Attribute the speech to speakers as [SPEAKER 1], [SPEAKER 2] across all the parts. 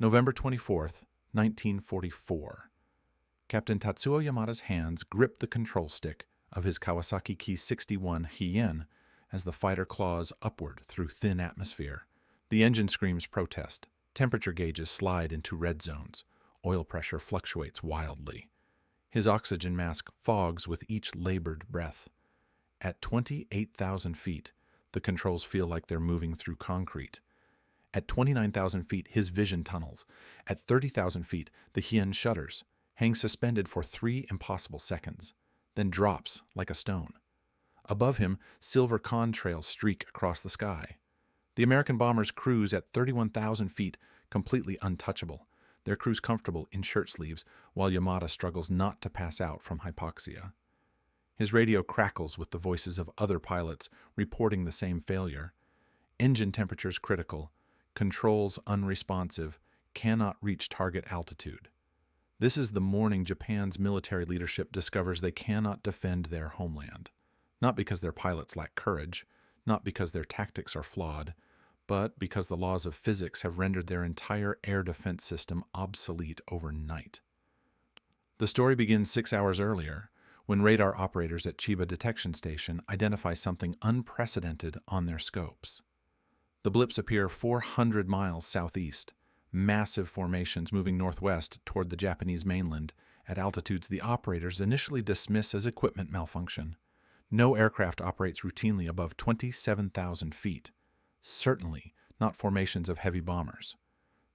[SPEAKER 1] November 24th, 1944. Captain Tatsuo Yamada's hands grip the control stick of his Kawasaki Ki-61 Hien as the fighter claws upward through thin atmosphere. The engine screams protest. Temperature gauges slide into red zones. Oil pressure fluctuates wildly. His oxygen mask fogs with each labored breath. At 28,000 feet, the controls feel like they're moving through concrete. At 29,000 feet, his vision tunnels. At 30,000 feet, the Hien shudders, hangs suspended for 3 impossible seconds, then drops like a stone. Above him, silver contrails streak across the sky. The American bombers cruise at 31,000 feet, completely untouchable, their crews comfortable in shirt sleeves, while Yamada struggles not to pass out from hypoxia. His radio crackles with the voices of other pilots reporting the same failure. Engine temperatures critical, controls unresponsive, cannot reach target altitude. This is the morning Japan's military leadership discovers they cannot defend their homeland. Not because their pilots lack courage, not because their tactics are flawed, but because the laws of physics have rendered their entire air defense system obsolete overnight. The story begins 6 hours earlier, when radar operators at Chiba Detection Station identify something unprecedented on their scopes. The blips appear 400 miles southeast, massive formations moving northwest toward the Japanese mainland at altitudes the operators initially dismiss as equipment malfunction. No aircraft operates routinely above 27,000 feet, certainly not formations of heavy bombers.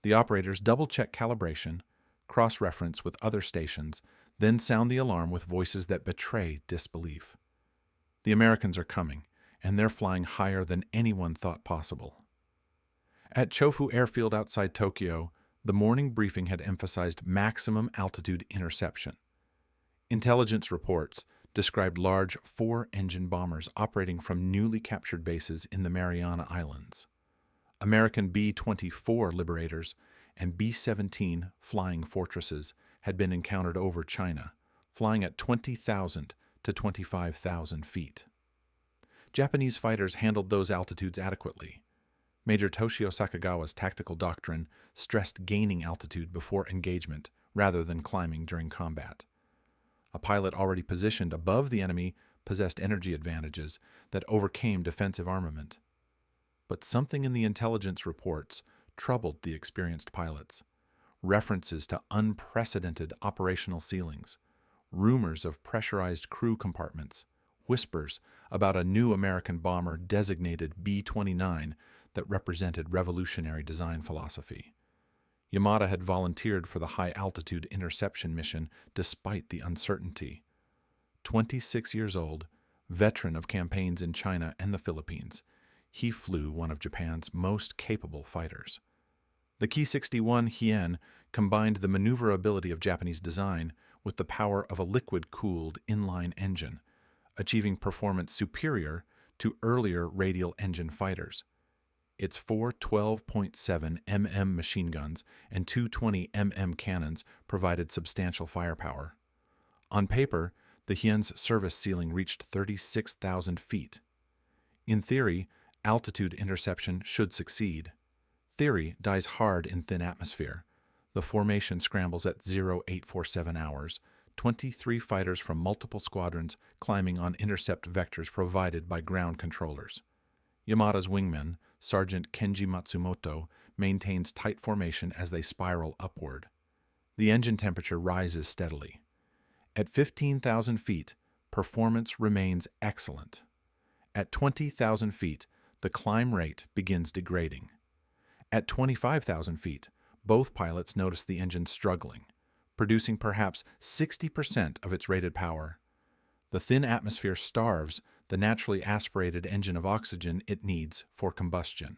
[SPEAKER 1] The operators double-check calibration, cross-reference with other stations, then sound the alarm with voices that betray disbelief. The Americans are coming, and they're flying higher than anyone thought possible. At Chofu Airfield outside Tokyo, the morning briefing had emphasized maximum altitude interception. Intelligence reports described large 4-engine bombers operating from newly captured bases in the Mariana Islands. American B-24 Liberators and B-17 Flying Fortresses had been encountered over China, flying at 20,000 to 25,000 feet. Japanese fighters handled those altitudes adequately. Major Toshio Sakagawa's tactical doctrine stressed gaining altitude before engagement rather than climbing during combat. A pilot already positioned above the enemy possessed energy advantages that overcame defensive armament. But something in the intelligence reports troubled the experienced pilots. References to unprecedented operational ceilings, rumors of pressurized crew compartments, whispers about a new American bomber designated B-29 that represented revolutionary design philosophy. Yamada had volunteered for the high-altitude interception mission despite the uncertainty. 26 years old, veteran of campaigns in China and the Philippines, he flew one of Japan's most capable fighters. The Ki-61 Hien combined the maneuverability of Japanese design with the power of a liquid-cooled inline engine, achieving performance superior to earlier radial engine fighters. Its 4 12.7 mm machine guns and 2 20 mm cannons provided substantial firepower. On paper, the Hien's service ceiling reached 36,000 feet. In theory, altitude interception should succeed. Theory dies hard in thin atmosphere. The formation scrambles at 0847 hours, 23 fighters from multiple squadrons climbing on intercept vectors provided by ground controllers. Yamada's wingman, Sergeant Kenji Matsumoto, maintains tight formation as they spiral upward. The engine temperature rises steadily. At 15,000 feet, performance remains excellent. At 20,000 feet, the climb rate begins degrading. At 25,000 feet, both pilots notice the engine struggling, producing perhaps 60% of its rated power. The thin atmosphere starves the naturally aspirated engine of oxygen it needs for combustion.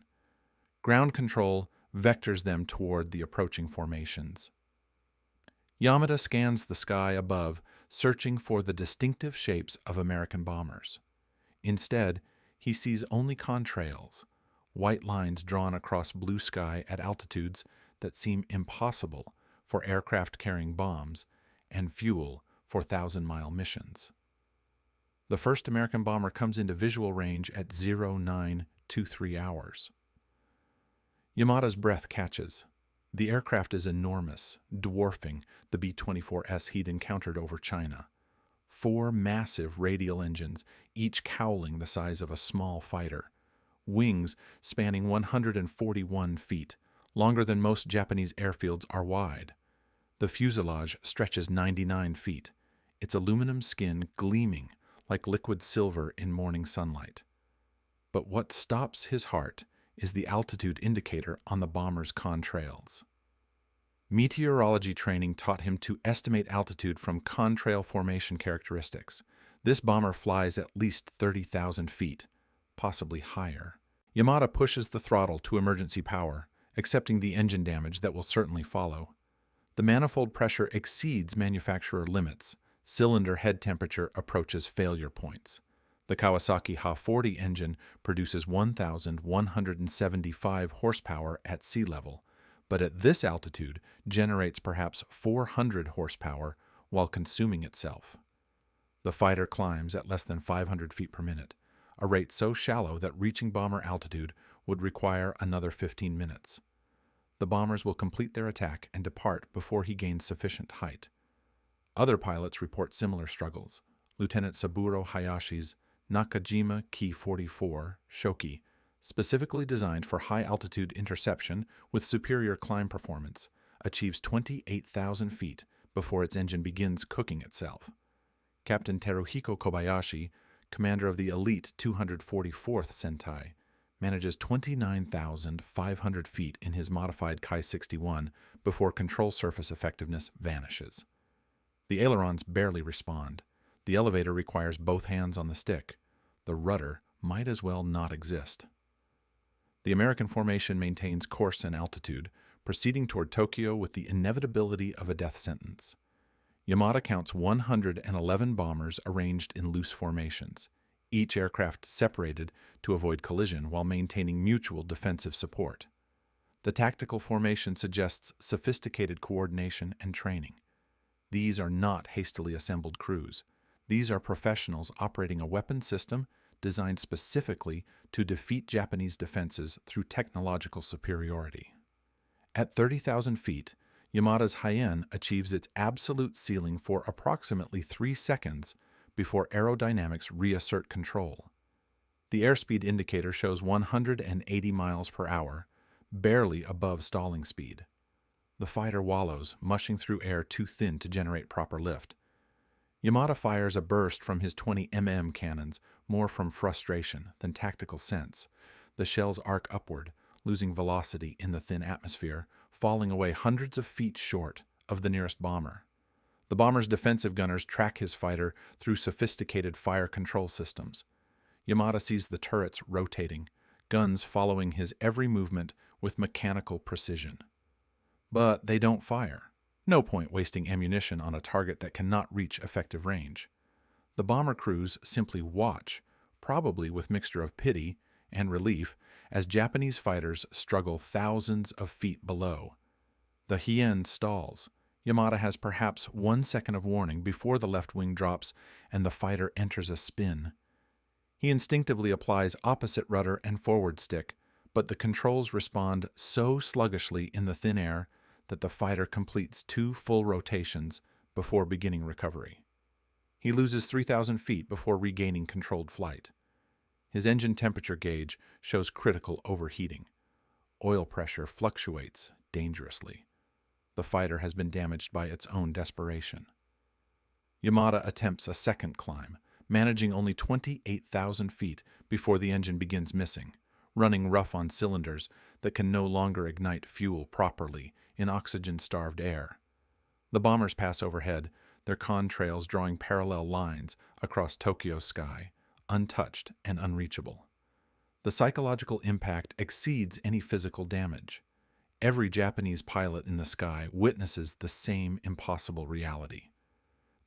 [SPEAKER 1] Ground control vectors them toward the approaching formations. Yamada scans the sky above, searching for the distinctive shapes of American bombers. Instead, he sees only contrails, white lines drawn across blue sky at altitudes that seem impossible for aircraft carrying bombs and fuel for 1,000-mile missions. The first American bomber comes into visual range at 0923 hours. Yamada's breath catches. The aircraft is enormous, dwarfing the B-24S he'd encountered over China. 4 massive radial engines, each cowling the size of a small fighter. Wings spanning 141 feet, longer than most Japanese airfields are wide. The fuselage stretches 99 feet, its aluminum skin gleaming like liquid silver in morning sunlight. But what stops his heart is the altitude indicator on the bomber's contrails. Meteorology training taught him to estimate altitude from contrail formation characteristics. This bomber flies at least 30,000 feet, possibly higher. Yamada pushes the throttle to emergency power, accepting the engine damage that will certainly follow. The manifold pressure exceeds manufacturer limits. Cylinder head temperature approaches failure points. The Kawasaki Ha-40 engine produces 1,175 horsepower at sea level, but at this altitude generates perhaps 400 horsepower while consuming itself. The fighter climbs at less than 500 feet per minute, a rate so shallow that reaching bomber altitude would require another 15 minutes. The bombers will complete their attack and depart before he gains sufficient height. Other pilots report similar struggles. Lieutenant Saburo Hayashi's Nakajima Ki-44 Shoki, specifically designed for high-altitude interception with superior climb performance, achieves 28,000 feet before its engine begins cooking itself. Captain Teruhiko Kobayashi, commander of the elite 244th Sentai, manages 29,500 feet in his modified Kai-61 before control surface effectiveness vanishes. The ailerons barely respond. The elevator requires both hands on the stick. The rudder might as well not exist. The American formation maintains course and altitude, proceeding toward Tokyo with the inevitability of a death sentence. Yamada counts 111 bombers arranged in loose formations, each aircraft separated to avoid collision while maintaining mutual defensive support. The tactical formation suggests sophisticated coordination and training. These are not hastily assembled crews. These are professionals operating a weapon system designed specifically to defeat Japanese defenses through technological superiority. At 30,000 feet, Yamada's Hien achieves its absolute ceiling for approximately 3 seconds before aerodynamics reassert control. The airspeed indicator shows 180 miles per hour, barely above stalling speed. The fighter wallows, mushing through air too thin to generate proper lift. Yamada fires a burst from his 20mm cannons, more from frustration than tactical sense. The shells arc upward, losing velocity in the thin atmosphere, falling away hundreds of feet short of the nearest bomber. The bomber's defensive gunners track his fighter through sophisticated fire control systems. Yamada sees the turrets rotating, guns following his every movement with mechanical precision. But they don't fire. No point wasting ammunition on a target that cannot reach effective range. The bomber crews simply watch, probably with mixture of pity and relief, as Japanese fighters struggle thousands of feet below. The Hien stalls. Yamada has perhaps 1 second of warning before the left wing drops and the fighter enters a spin. He instinctively applies opposite rudder and forward stick, but the controls respond so sluggishly in the thin air that the fighter completes 2 full rotations before beginning recovery. He loses 3,000 feet before regaining controlled flight. His engine temperature gauge shows critical overheating. Oil pressure fluctuates dangerously. The fighter has been damaged by its own desperation. Yamada attempts a second climb, managing only 28,000 feet before the engine begins missing, running rough on cylinders that can no longer ignite fuel properly in oxygen-starved air. The bombers pass overhead, their contrails drawing parallel lines across Tokyo's sky, untouched and unreachable. The psychological impact exceeds any physical damage. Every Japanese pilot in the sky witnesses the same impossible reality.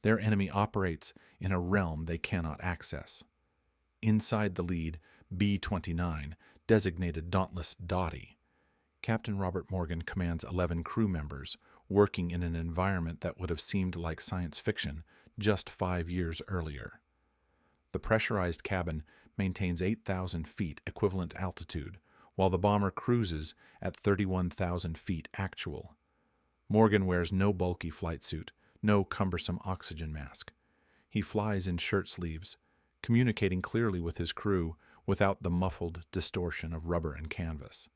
[SPEAKER 1] Their enemy operates in a realm they cannot access. Inside the lead, B-29, designated Dauntless Dottie, Captain Robert Morgan commands 11 crew members, working in an environment that would have seemed like science fiction just 5 years earlier. The pressurized cabin maintains 8,000 feet equivalent altitude, while the bomber cruises at 31,000 feet actual. Morgan wears no bulky flight suit, no cumbersome oxygen mask. He flies in shirt sleeves, communicating clearly with his crew without the muffled distortion of rubber and canvas.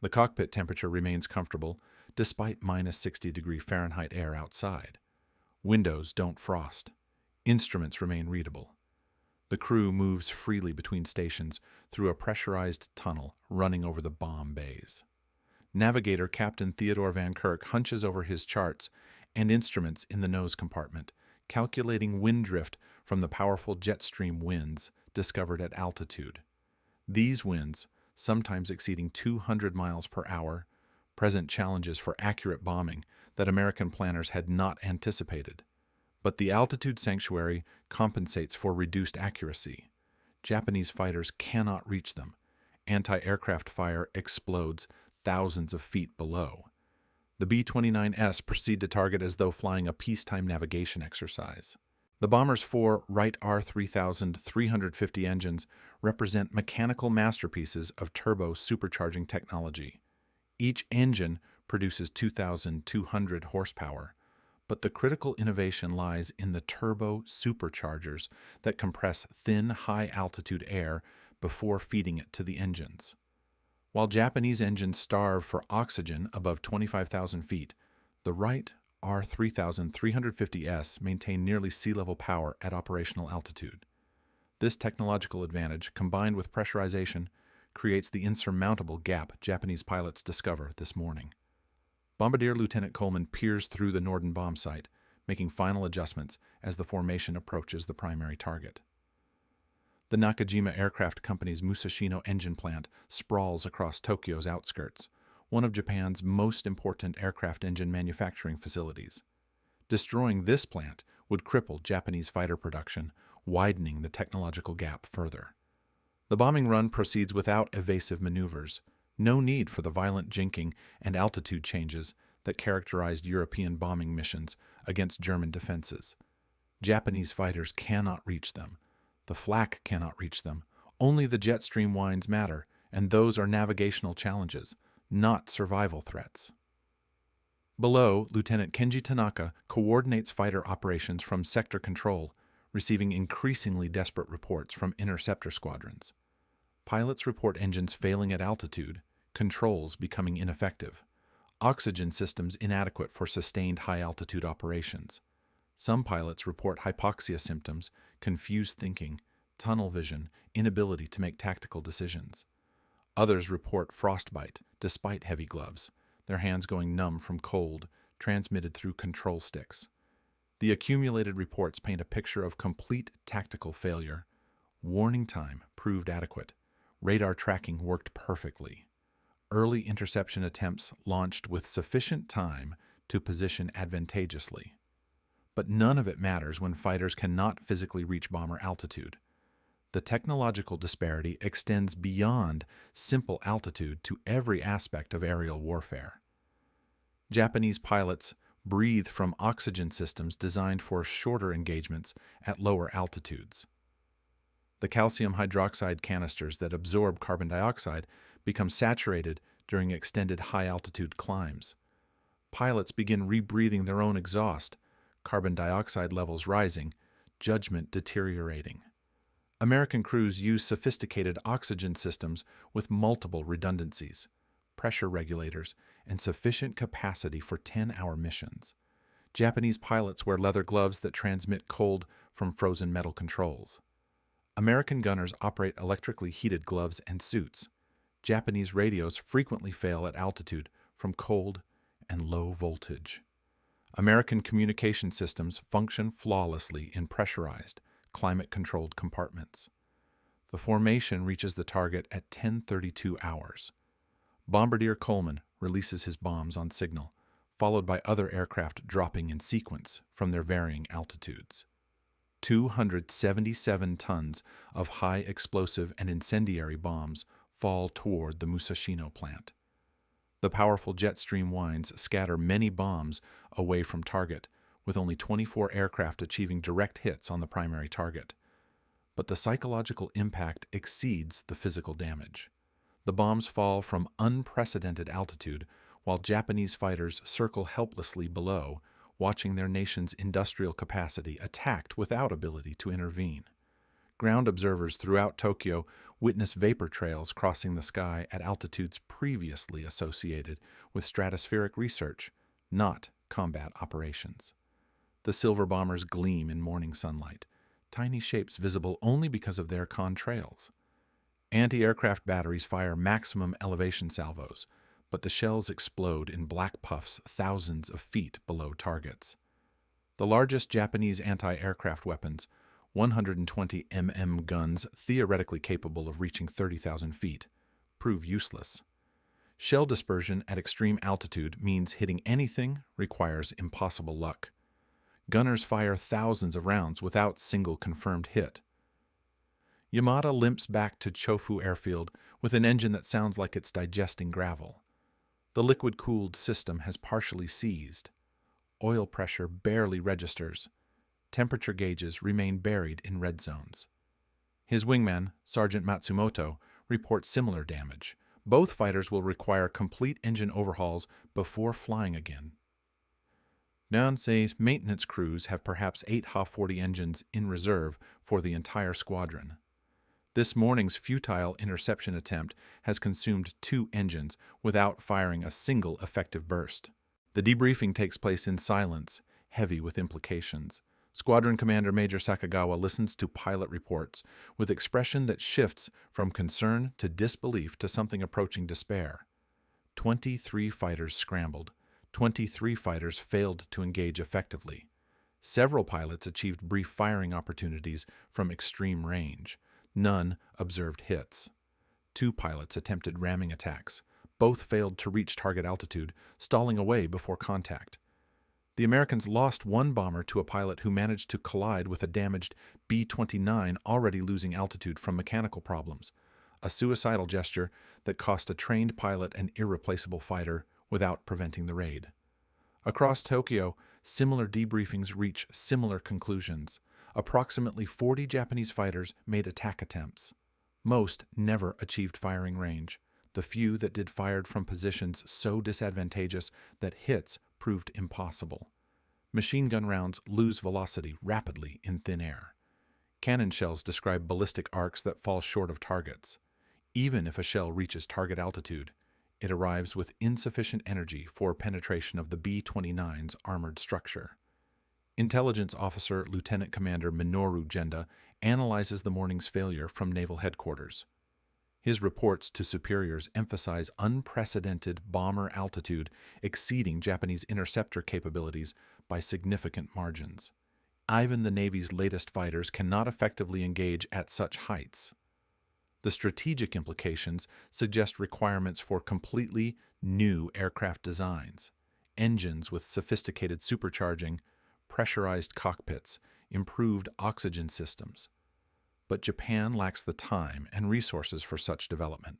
[SPEAKER 1] The cockpit temperature remains comfortable despite minus 60-degree Fahrenheit air outside. Windows don't frost. Instruments remain readable. The crew moves freely between stations through a pressurized tunnel running over the bomb bays. Navigator Captain Theodore Van Kirk hunches over his charts and instruments in the nose compartment, calculating wind drift from the powerful jet stream winds discovered at altitude. These winds, sometimes exceeding 200 miles per hour, present challenges for accurate bombing that American planners had not anticipated. But the altitude sanctuary compensates for reduced accuracy. Japanese fighters cannot reach them. Anti-aircraft fire explodes thousands of feet below. The B-29s proceed to target as though flying a peacetime navigation exercise. The bomber's 4 Wright R3000 350 engines represent mechanical masterpieces of turbo supercharging technology. Each engine produces 2,200 horsepower, but the critical innovation lies in the turbo superchargers that compress thin, high-altitude air before feeding it to the engines. While Japanese engines starve for oxygen above 25,000 feet, the Wright R3000 350S maintain nearly sea-level power at operational altitude. This technological advantage, combined with pressurization, creates the insurmountable gap Japanese pilots discover this morning. Bombardier Lieutenant Coleman peers through the Norden bomb site, making final adjustments as the formation approaches the primary target. The Nakajima Aircraft Company's Musashino engine plant sprawls across Tokyo's outskirts, one of Japan's most important aircraft engine manufacturing facilities. Destroying this plant would cripple Japanese fighter production, widening the technological gap further. The bombing run proceeds without evasive maneuvers. No need for the violent jinking and altitude changes that characterized European bombing missions against German defenses. Japanese fighters cannot reach them. The flak cannot reach them. Only the jet stream winds matter, and those are navigational challenges, not survival threats. Below, Lieutenant Kenji Tanaka coordinates fighter operations from sector control, receiving increasingly desperate reports from interceptor squadrons. Pilots report engines failing at altitude, controls becoming ineffective, oxygen systems inadequate for sustained high-altitude operations. Some pilots report hypoxia symptoms, confused thinking, tunnel vision, inability to make tactical decisions. Others report frostbite, despite heavy gloves, their hands going numb from cold, transmitted through control sticks. The accumulated reports paint a picture of complete tactical failure. Warning time proved adequate. Radar tracking worked perfectly. Early interception attempts launched with sufficient time to position advantageously. But none of it matters when fighters cannot physically reach bomber altitude. The technological disparity extends beyond simple altitude to every aspect of aerial warfare. Japanese pilots breathe from oxygen systems designed for shorter engagements at lower altitudes. The calcium hydroxide canisters that absorb carbon dioxide become saturated during extended high-altitude climbs. Pilots begin rebreathing their own exhaust, carbon dioxide levels rising, judgment deteriorating. American crews use sophisticated oxygen systems with multiple redundancies, pressure regulators, and sufficient capacity for 10-hour missions. Japanese pilots wear leather gloves that transmit cold from frozen metal controls. American gunners operate electrically heated gloves and suits. Japanese radios frequently fail at altitude from cold and low voltage. American communication systems function flawlessly in pressurized, climate-controlled compartments. The formation reaches the target at 10:32 hours. Bombardier Coleman releases his bombs on signal, followed by other aircraft dropping in sequence from their varying altitudes. 277 tons of high explosive and incendiary bombs fall toward the Musashino plant. The powerful jet stream winds scatter many bombs away from target, with only 24 aircraft achieving direct hits on the primary target. But the psychological impact exceeds the physical damage. The bombs fall from unprecedented altitude, while Japanese fighters circle helplessly below, watching their nation's industrial capacity attacked without ability to intervene. Ground observers throughout Tokyo witness vapor trails crossing the sky at altitudes previously associated with stratospheric research, not combat operations. The silver bombers gleam in morning sunlight, tiny shapes visible only because of their contrails. Anti-aircraft batteries fire maximum elevation salvos, but the shells explode in black puffs thousands of feet below targets. The largest Japanese anti-aircraft weapons, 120 mm guns theoretically capable of reaching 30,000 feet, prove useless. Shell dispersion at extreme altitude means hitting anything requires impossible luck. Gunners fire thousands of rounds without single confirmed hit. Yamada limps back to Chofu Airfield with an engine that sounds like it's digesting gravel. The liquid-cooled system has partially seized. Oil pressure barely registers. Temperature gauges remain buried in red zones. His wingman, Sergeant Matsumoto, reports similar damage. Both fighters will require complete engine overhauls before flying again. Nansei's maintenance crews have perhaps 8 Ha-40 engines in reserve for the entire squadron. This morning's futile interception attempt has consumed 2 engines without firing a single effective burst. The debriefing takes place in silence, heavy with implications. Squadron Commander Major Sakagawa listens to pilot reports with expression that shifts from concern to disbelief to something approaching despair. 23 fighters scrambled. 23 fighters failed to engage effectively. Several pilots achieved brief firing opportunities from extreme range. None observed hits. 2 pilots attempted ramming attacks. Both failed to reach target altitude, stalling away before contact. The Americans lost 1 bomber to a pilot who managed to collide with a damaged B-29 already losing altitude from mechanical problems, a suicidal gesture that cost a trained pilot an irreplaceable fighter without preventing the raid. Across Tokyo, similar debriefings reach similar conclusions. Approximately 40 Japanese fighters made attack attempts. Most never achieved firing range. The few that did fired from positions so disadvantageous that hits proved impossible. Machine gun rounds lose velocity rapidly in thin air. Cannon shells describe ballistic arcs that fall short of targets. Even if a shell reaches target altitude, it arrives with insufficient energy for penetration of the B-29's armored structure. Intelligence Officer Lieutenant Commander Minoru Genda analyzes the morning's failure from Naval Headquarters. His reports to superiors emphasize unprecedented bomber altitude exceeding Japanese interceptor capabilities by significant margins. Even the Navy's latest fighters cannot effectively engage at such heights. The strategic implications suggest requirements for completely new aircraft designs, engines with sophisticated supercharging, pressurized cockpits, improved oxygen systems. But Japan lacks the time and resources for such development.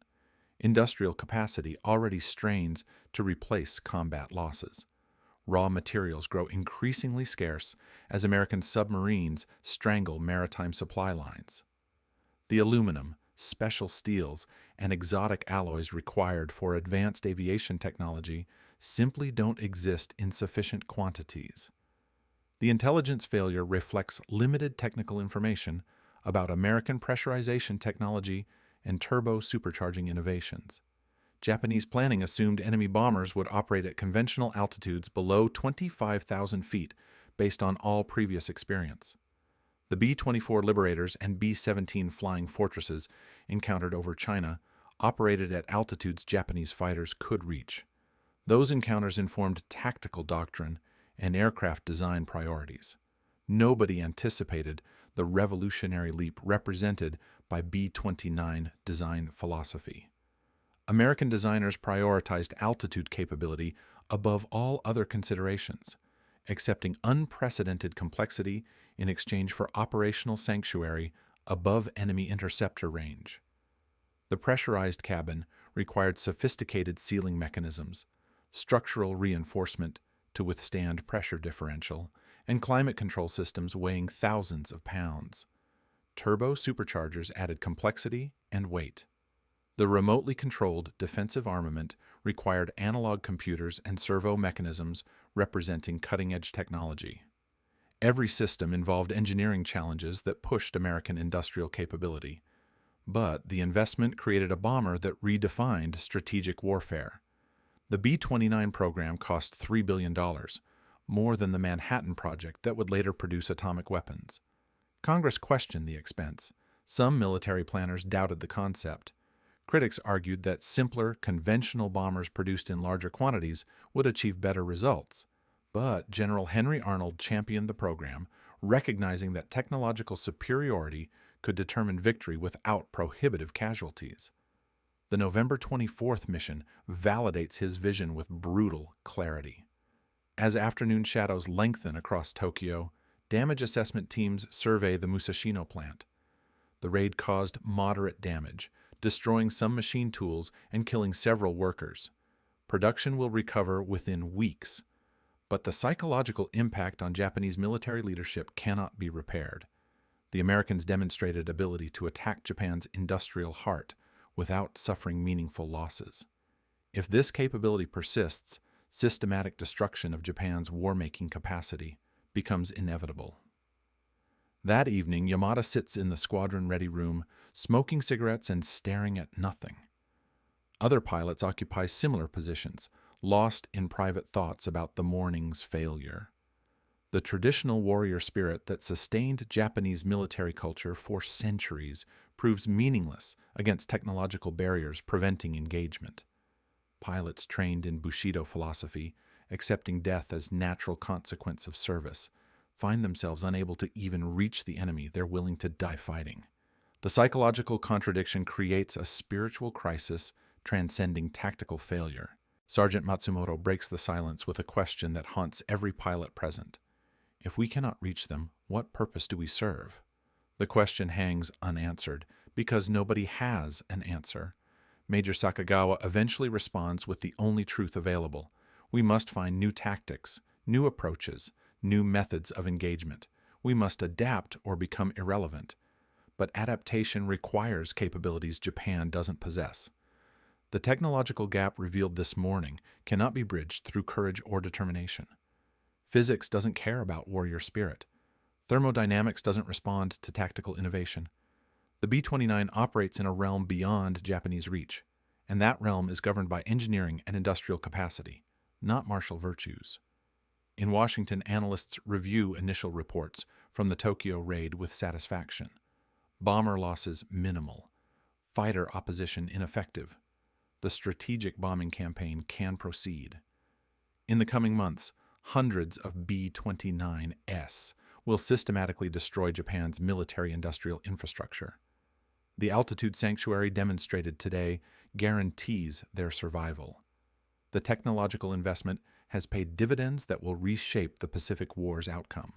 [SPEAKER 1] Industrial capacity already strains to replace combat losses. Raw materials grow increasingly scarce as American submarines strangle maritime supply lines. The aluminum, special steels, and exotic alloys required for advanced aviation technology simply don't exist in sufficient quantities. The intelligence failure reflects limited technical information about American pressurization technology and turbo supercharging innovations. Japanese planning assumed enemy bombers would operate at conventional altitudes below 25,000 feet based on all previous experience. The B-24 Liberators and B-17 Flying Fortresses encountered over China operated at altitudes Japanese fighters could reach. Those encounters informed tactical doctrine and aircraft design priorities. Nobody anticipated the revolutionary leap represented by B-29 design philosophy. American designers prioritized altitude capability above all other considerations, accepting unprecedented complexity in exchange for operational sanctuary above enemy interceptor range. The pressurized cabin required sophisticated sealing mechanisms, structural reinforcement to withstand pressure differential, and climate control systems weighing thousands of pounds. Turbo superchargers added complexity and weight. The remotely controlled defensive armament required analog computers and servo mechanisms representing cutting-edge technology. Every system involved engineering challenges that pushed American industrial capability. But the investment created a bomber that redefined strategic warfare. The B-29 program cost $3 billion, more than the Manhattan Project that would later produce atomic weapons. Congress questioned the expense. Some military planners doubted the concept. Critics argued that simpler, conventional bombers produced in larger quantities would achieve better results. But General Henry Arnold championed the program, recognizing that technological superiority could determine victory without prohibitive casualties. The November 24th mission validates his vision with brutal clarity. As afternoon shadows lengthen across Tokyo, damage assessment teams survey the Musashino plant. The raid caused moderate damage, destroying some machine tools and killing several workers. Production will recover within weeks, but the psychological impact on Japanese military leadership cannot be repaired. The Americans demonstrated ability to attack Japan's industrial heart without suffering meaningful losses. If this capability persists, systematic destruction of Japan's war-making capacity becomes inevitable. That evening, Yamada sits in the squadron-ready room, smoking cigarettes and staring at nothing. Other pilots occupy similar positions, lost in private thoughts about the morning's failure. The traditional warrior spirit that sustained Japanese military culture for centuries proves meaningless against technological barriers preventing engagement. Pilots trained in Bushido philosophy, accepting death as natural consequence of service, find themselves unable to even reach the enemy they're willing to die fighting. The psychological contradiction creates a spiritual crisis transcending tactical failure. Sergeant Matsumoto breaks the silence with a question that haunts every pilot present. If we cannot reach them, what purpose do we serve? The question hangs unanswered because nobody has an answer. Major Sakagawa eventually responds with the only truth available. We must find new tactics, new approaches, new methods of engagement. We must adapt or become irrelevant. But adaptation requires capabilities Japan doesn't possess. The technological gap revealed this morning cannot be bridged through courage or determination. Physics doesn't care about warrior spirit. Thermodynamics doesn't respond to tactical innovation. The B-29 operates in a realm beyond Japanese reach, and that realm is governed by engineering and industrial capacity, not martial virtues. In Washington, analysts review initial reports from the Tokyo raid with satisfaction. Bomber losses minimal. Fighter opposition ineffective. The strategic bombing campaign can proceed. In the coming months, hundreds of B-29s will systematically destroy Japan's military-industrial infrastructure. The altitude sanctuary demonstrated today guarantees their survival. The technological investment has paid dividends that will reshape the Pacific War's outcome.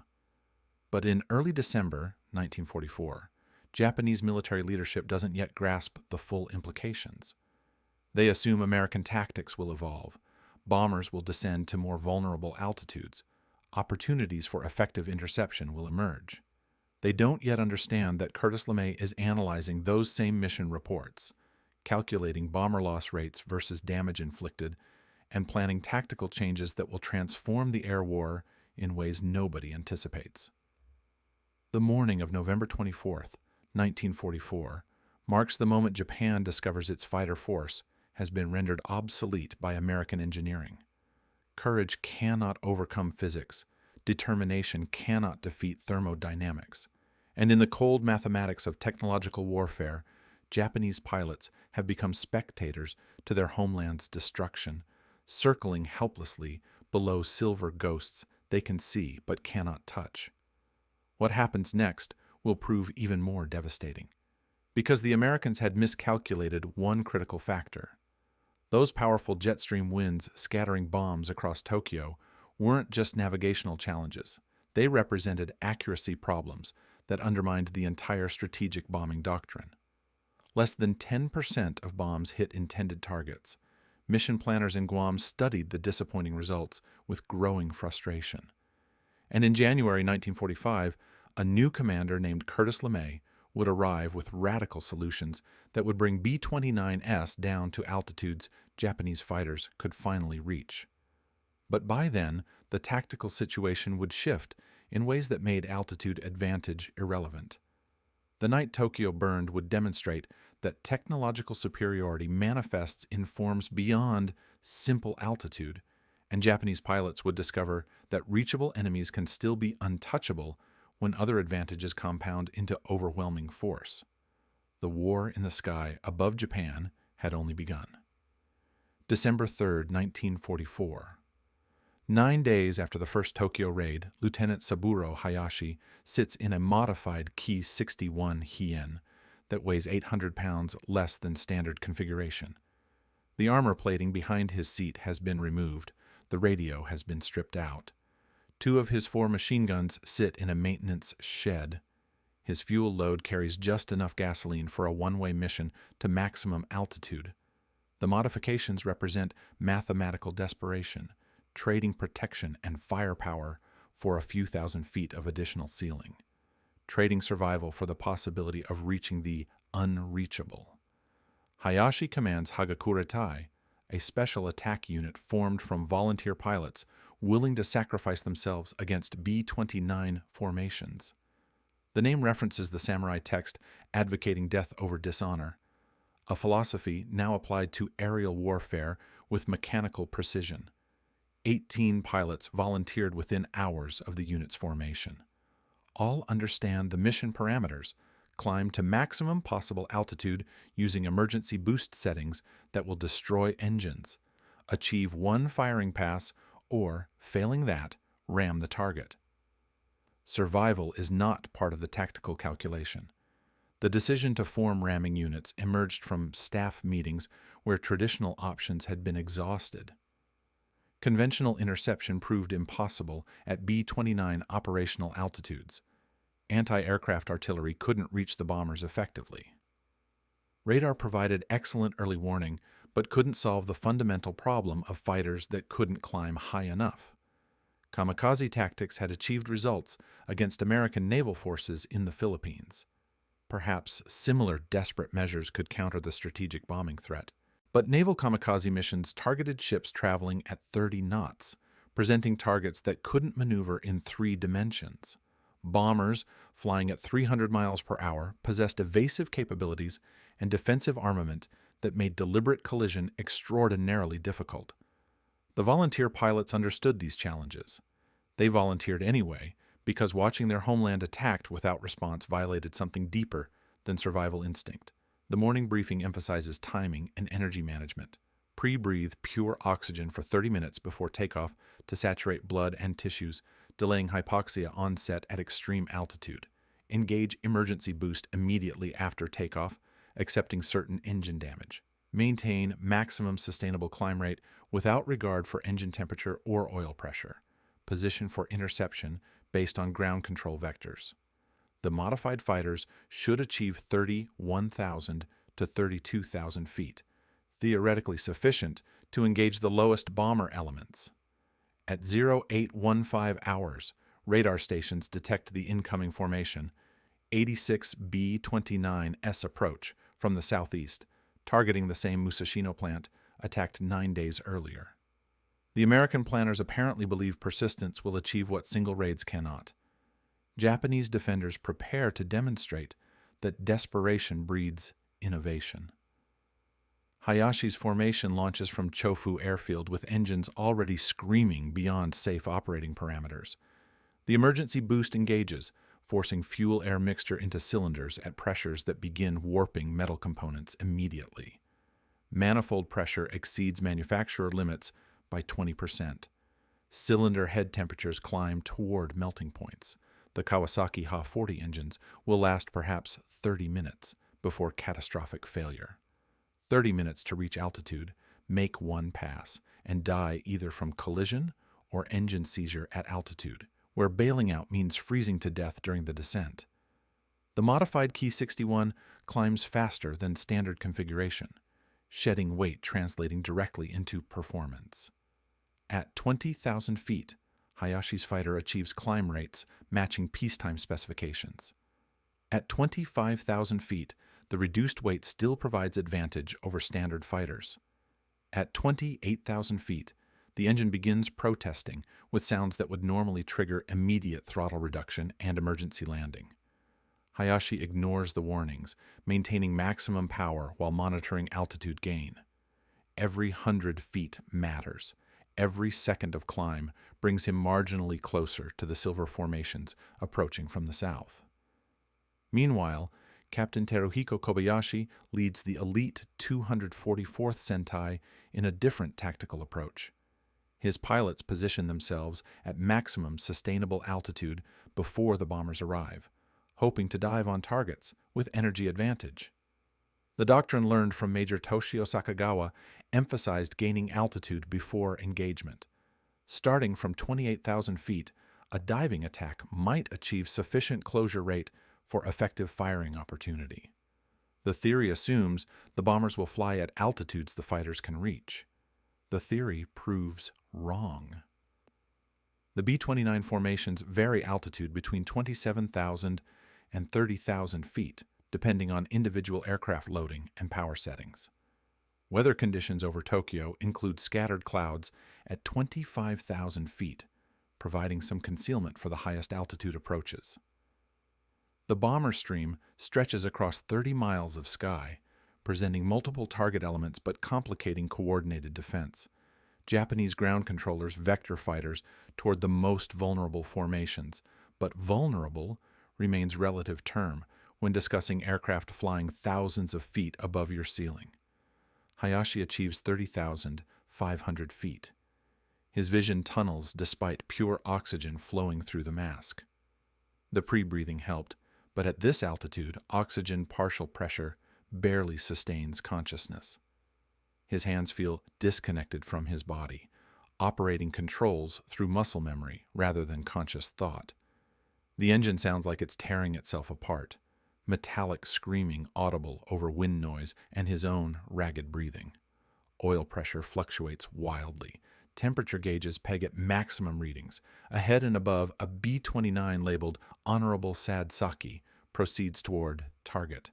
[SPEAKER 1] But in early December 1944, Japanese military leadership doesn't yet grasp the full implications. They assume American tactics will evolve. Bombers will descend to more vulnerable altitudes. Opportunities for effective interception will emerge. They don't yet understand that Curtis LeMay is analyzing those same mission reports, calculating bomber loss rates versus damage inflicted, and planning tactical changes that will transform the air war in ways nobody anticipates. The morning of November 24th, 1944, marks the moment Japan discovers its fighter force has been rendered obsolete by American engineering. Courage cannot overcome physics. Determination cannot defeat thermodynamics. And in the cold mathematics of technological warfare, Japanese pilots have become spectators to their homeland's destruction, circling helplessly below silver ghosts they can see but cannot touch. What happens next will prove even more devastating, because the Americans had miscalculated one critical factor. Those powerful jet stream winds scattering bombs across Tokyo weren't just navigational challenges. They represented accuracy problems that undermined the entire strategic bombing doctrine. Less than 10% of bombs hit intended targets. Mission planners in Guam studied the disappointing results with growing frustration. And in January 1945, a new commander named Curtis LeMay would arrive with radical solutions that would bring B-29S down to altitudes Japanese fighters could finally reach. But by then, the tactical situation would shift in ways that made altitude advantage irrelevant. The night Tokyo burned would demonstrate that technological superiority manifests in forms beyond simple altitude, and Japanese pilots would discover that reachable enemies can still be untouchable when other advantages compound into overwhelming force. The war in the sky above Japan had only begun. December 3, 1944. 9 days after the first Tokyo raid, Lieutenant Saburo Hayashi sits in a modified Ki-61 Hien that weighs 800 pounds less than standard configuration. The armor plating behind his seat has been removed. The radio has been stripped out. 2 of his 4 machine guns sit in a maintenance shed. His fuel load carries just enough gasoline for a one-way mission to maximum altitude. The modifications represent mathematical desperation, trading protection and firepower for a few thousand feet of additional ceiling, trading survival for the possibility of reaching the unreachable. Hayashi commands Hagakuretai, a special attack unit formed from volunteer pilots willing to sacrifice themselves against B-29 formations. The name references the samurai text advocating death over dishonor, a philosophy now applied to aerial warfare with mechanical precision. 18 pilots volunteered within hours of the unit's formation. All understand the mission parameters: climb to maximum possible altitude using emergency boost settings that will destroy engines, achieve 1 firing pass, or, failing that, ram the target. Survival is not part of the tactical calculation. The decision to form ramming units emerged from staff meetings where traditional options had been exhausted. Conventional interception proved impossible at B-29 operational altitudes. Anti-aircraft artillery couldn't reach the bombers effectively. Radar provided excellent early warning, but couldn't solve the fundamental problem of fighters that couldn't climb high enough. Kamikaze tactics had achieved results against American naval forces in the Philippines. Perhaps similar desperate measures could counter the strategic bombing threat. But naval kamikaze missions targeted ships traveling at 30 knots, presenting targets that couldn't maneuver in 3 dimensions. Bombers, flying at 300 miles per hour, possessed evasive capabilities and defensive armament that made deliberate collision extraordinarily difficult. The volunteer pilots understood these challenges. They volunteered anyway, because watching their homeland attacked without response violated something deeper than survival instinct. The morning briefing emphasizes timing and energy management. Pre-breathe pure oxygen for 30 minutes before takeoff to saturate blood and tissues, delaying hypoxia onset at extreme altitude. Engage emergency boost immediately after takeoff, accepting certain engine damage. Maintain maximum sustainable climb rate without regard for engine temperature or oil pressure. Position for interception based on ground control vectors. The modified fighters should achieve 31,000 to 32,000 feet, theoretically sufficient to engage the lowest bomber elements. At 0815 hours, radar stations detect the incoming formation, 86 B-29S approach from the southeast, targeting the same Musashino plant attacked 9 days earlier. The American planners apparently believe persistence will achieve what single raids cannot. Japanese defenders prepare to demonstrate that desperation breeds innovation. Hayashi's formation launches from Chofu Airfield with engines already screaming beyond safe operating parameters. The emergency boost engages, forcing fuel-air mixture into cylinders at pressures that begin warping metal components immediately. Manifold pressure exceeds manufacturer limits by 20%. Cylinder head temperatures climb toward melting points. The Kawasaki Ha-40 engines will last perhaps 30 minutes before catastrophic failure. 30 minutes to reach altitude, make 1 pass, and die either from collision or engine seizure at altitude, where bailing out means freezing to death during the descent. The modified Ki-61 climbs faster than standard configuration, shedding weight translating directly into performance. At 20,000 feet, Hayashi's fighter achieves climb rates matching peacetime specifications. At 25,000 feet, the reduced weight still provides advantage over standard fighters. At 28,000 feet, the engine begins protesting with sounds that would normally trigger immediate throttle reduction and emergency landing. Hayashi ignores the warnings, maintaining maximum power while monitoring altitude gain. Every 100 feet matters. Every second of climb brings him marginally closer to the silver formations approaching from the south. Meanwhile, Captain Teruhiko Kobayashi leads the elite 244th Sentai in a different tactical approach. His pilots position themselves at maximum sustainable altitude before the bombers arrive, hoping to dive on targets with energy advantage. The doctrine learned from Major Toshio Sakagawa emphasized gaining altitude before engagement. Starting from 28,000 feet, a diving attack might achieve sufficient closure rate for effective firing opportunity. The theory assumes the bombers will fly at altitudes the fighters can reach. The theory proves wrong. The B-29 formations vary altitude between 27,000 and 30,000 feet, depending on individual aircraft loading and power settings. Weather conditions over Tokyo include scattered clouds at 25,000 feet, providing some concealment for the highest altitude approaches. The bomber stream stretches across 30 miles of sky, presenting multiple target elements but complicating coordinated defense. Japanese ground controllers vector fighters toward the most vulnerable formations, but vulnerable remains relative term when discussing aircraft flying thousands of feet above your ceiling. Hayashi achieves 30,500 feet. His vision tunnels despite pure oxygen flowing through the mask. The pre-breathing helped, but at this altitude, oxygen partial pressure barely sustains consciousness. His hands feel disconnected from his body, operating controls through muscle memory rather than conscious thought. The engine sounds like it's tearing itself apart, metallic screaming audible over wind noise and his own ragged breathing. Oil pressure fluctuates wildly. Temperature gauges peg at maximum readings. Ahead and above, a B-29 labeled Honorable Sad Saki proceeds toward target.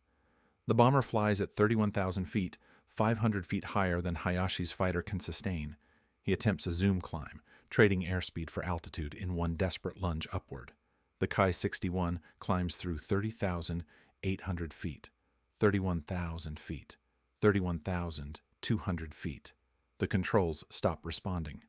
[SPEAKER 1] The bomber flies at 31,000 feet, 500 feet higher than Hayashi's fighter can sustain. He attempts a zoom climb, trading airspeed for altitude in one desperate lunge upward. The Kai-61 climbs through 30,800 feet, 31,000 feet, 31,200 feet. The controls stop responding.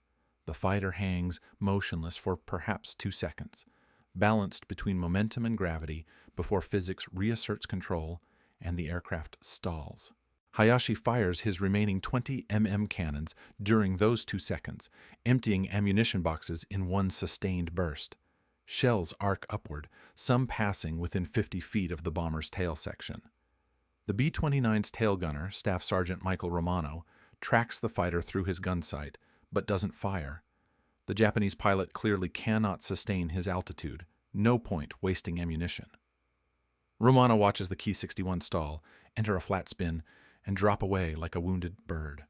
[SPEAKER 1] The fighter hangs motionless for perhaps 2 seconds, balanced between momentum and gravity before physics reasserts control and the aircraft stalls. Hayashi fires his remaining 20 mm cannons during those 2 seconds, emptying ammunition boxes in one sustained burst. Shells arc upward, some passing within 50 feet of the bomber's tail section. The B-29's tail gunner, Staff Sergeant Michael Romano, tracks the fighter through his gun sight, but doesn't fire. The Japanese pilot clearly cannot sustain his altitude, no point wasting ammunition. Romano watches the Ki-61 stall, enter a flat spin, and drop away like a wounded bird.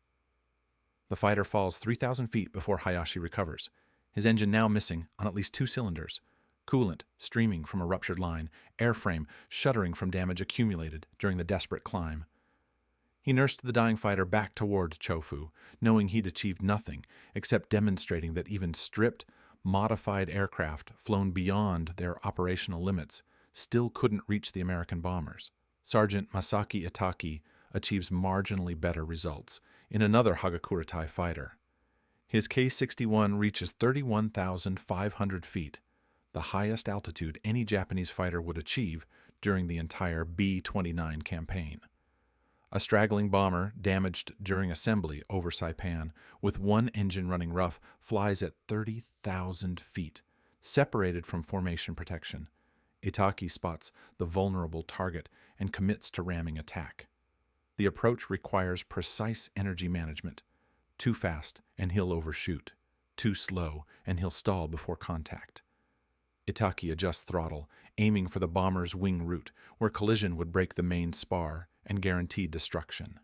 [SPEAKER 1] The fighter falls 3,000 feet before Hayashi recovers, his engine now missing on at least 2 cylinders, coolant streaming from a ruptured line, airframe shuddering from damage accumulated during the desperate climb. He nursed the dying fighter back toward Chofu, knowing he'd achieved nothing except demonstrating that even stripped, modified aircraft flown beyond their operational limits still couldn't reach the American bombers. Sergeant Masaki Itaki achieves marginally better results in another Hagakure-tai fighter. His K-61 reaches 31,500 feet, the highest altitude any Japanese fighter would achieve during the entire B-29 campaign. A straggling bomber, damaged during assembly over Saipan, with one engine running rough, flies at 30,000 feet, separated from formation protection. Itaki spots the vulnerable target and commits to ramming attack. The approach requires precise energy management. Too fast, and he'll overshoot. Too slow, and he'll stall before contact. Itaki adjusts throttle, aiming for the bomber's wing route, where collision would break the main spar and guarantee destruction.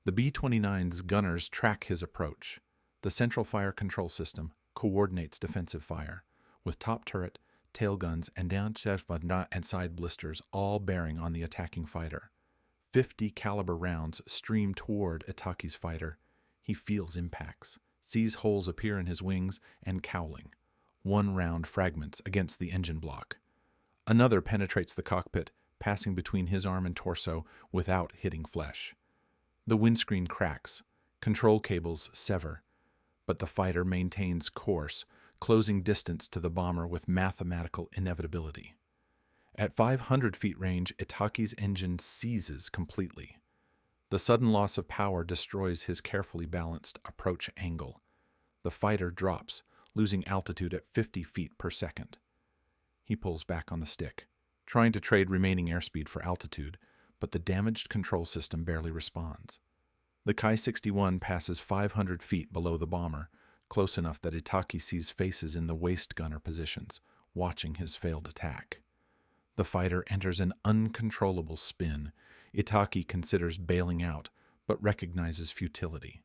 [SPEAKER 1] The B-29's gunners track his approach. The central fire control system coordinates defensive fire, with top turret, tail guns, and and side blisters, all bearing on the attacking fighter. 50 caliber rounds stream toward Itaki's fighter. He feels impacts, sees holes appear in his wings, and cowling. One round fragments against the engine block. Another penetrates the cockpit, passing between his arm and torso without hitting flesh. The windscreen cracks, control cables sever, but the fighter maintains course, closing distance to the bomber with mathematical inevitability. At 500 feet range, Itaki's engine seizes completely. The sudden loss of power destroys his carefully balanced approach angle. The fighter drops, losing altitude at 50 feet per second. He pulls back on the stick, trying to trade remaining airspeed for altitude, but the damaged control system barely responds. The Ki-61 passes 500 feet below the bomber, close enough that Itaki sees faces in the waist gunner positions, watching his failed attack. The fighter enters an uncontrollable spin. Itaki considers bailing out, but recognizes futility.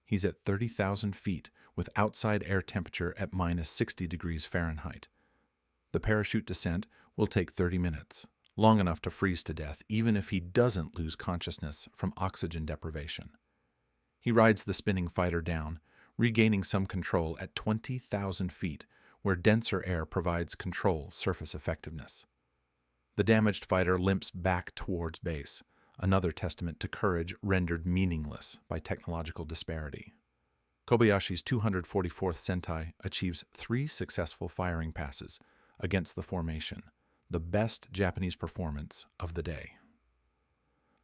[SPEAKER 1] He's at 30,000 feet with outside air temperature at minus 60 degrees Fahrenheit. The parachute descent will take 30 minutes, long enough to freeze to death even if he doesn't lose consciousness from oxygen deprivation. He rides the spinning fighter down, regaining some control at 20,000 feet, where denser air provides control surface effectiveness. The damaged fighter limps back towards base, another testament to courage rendered meaningless by technological disparity. Kobayashi's 244th Sentai achieves 3 successful firing passes against the formation, the best Japanese performance of the day.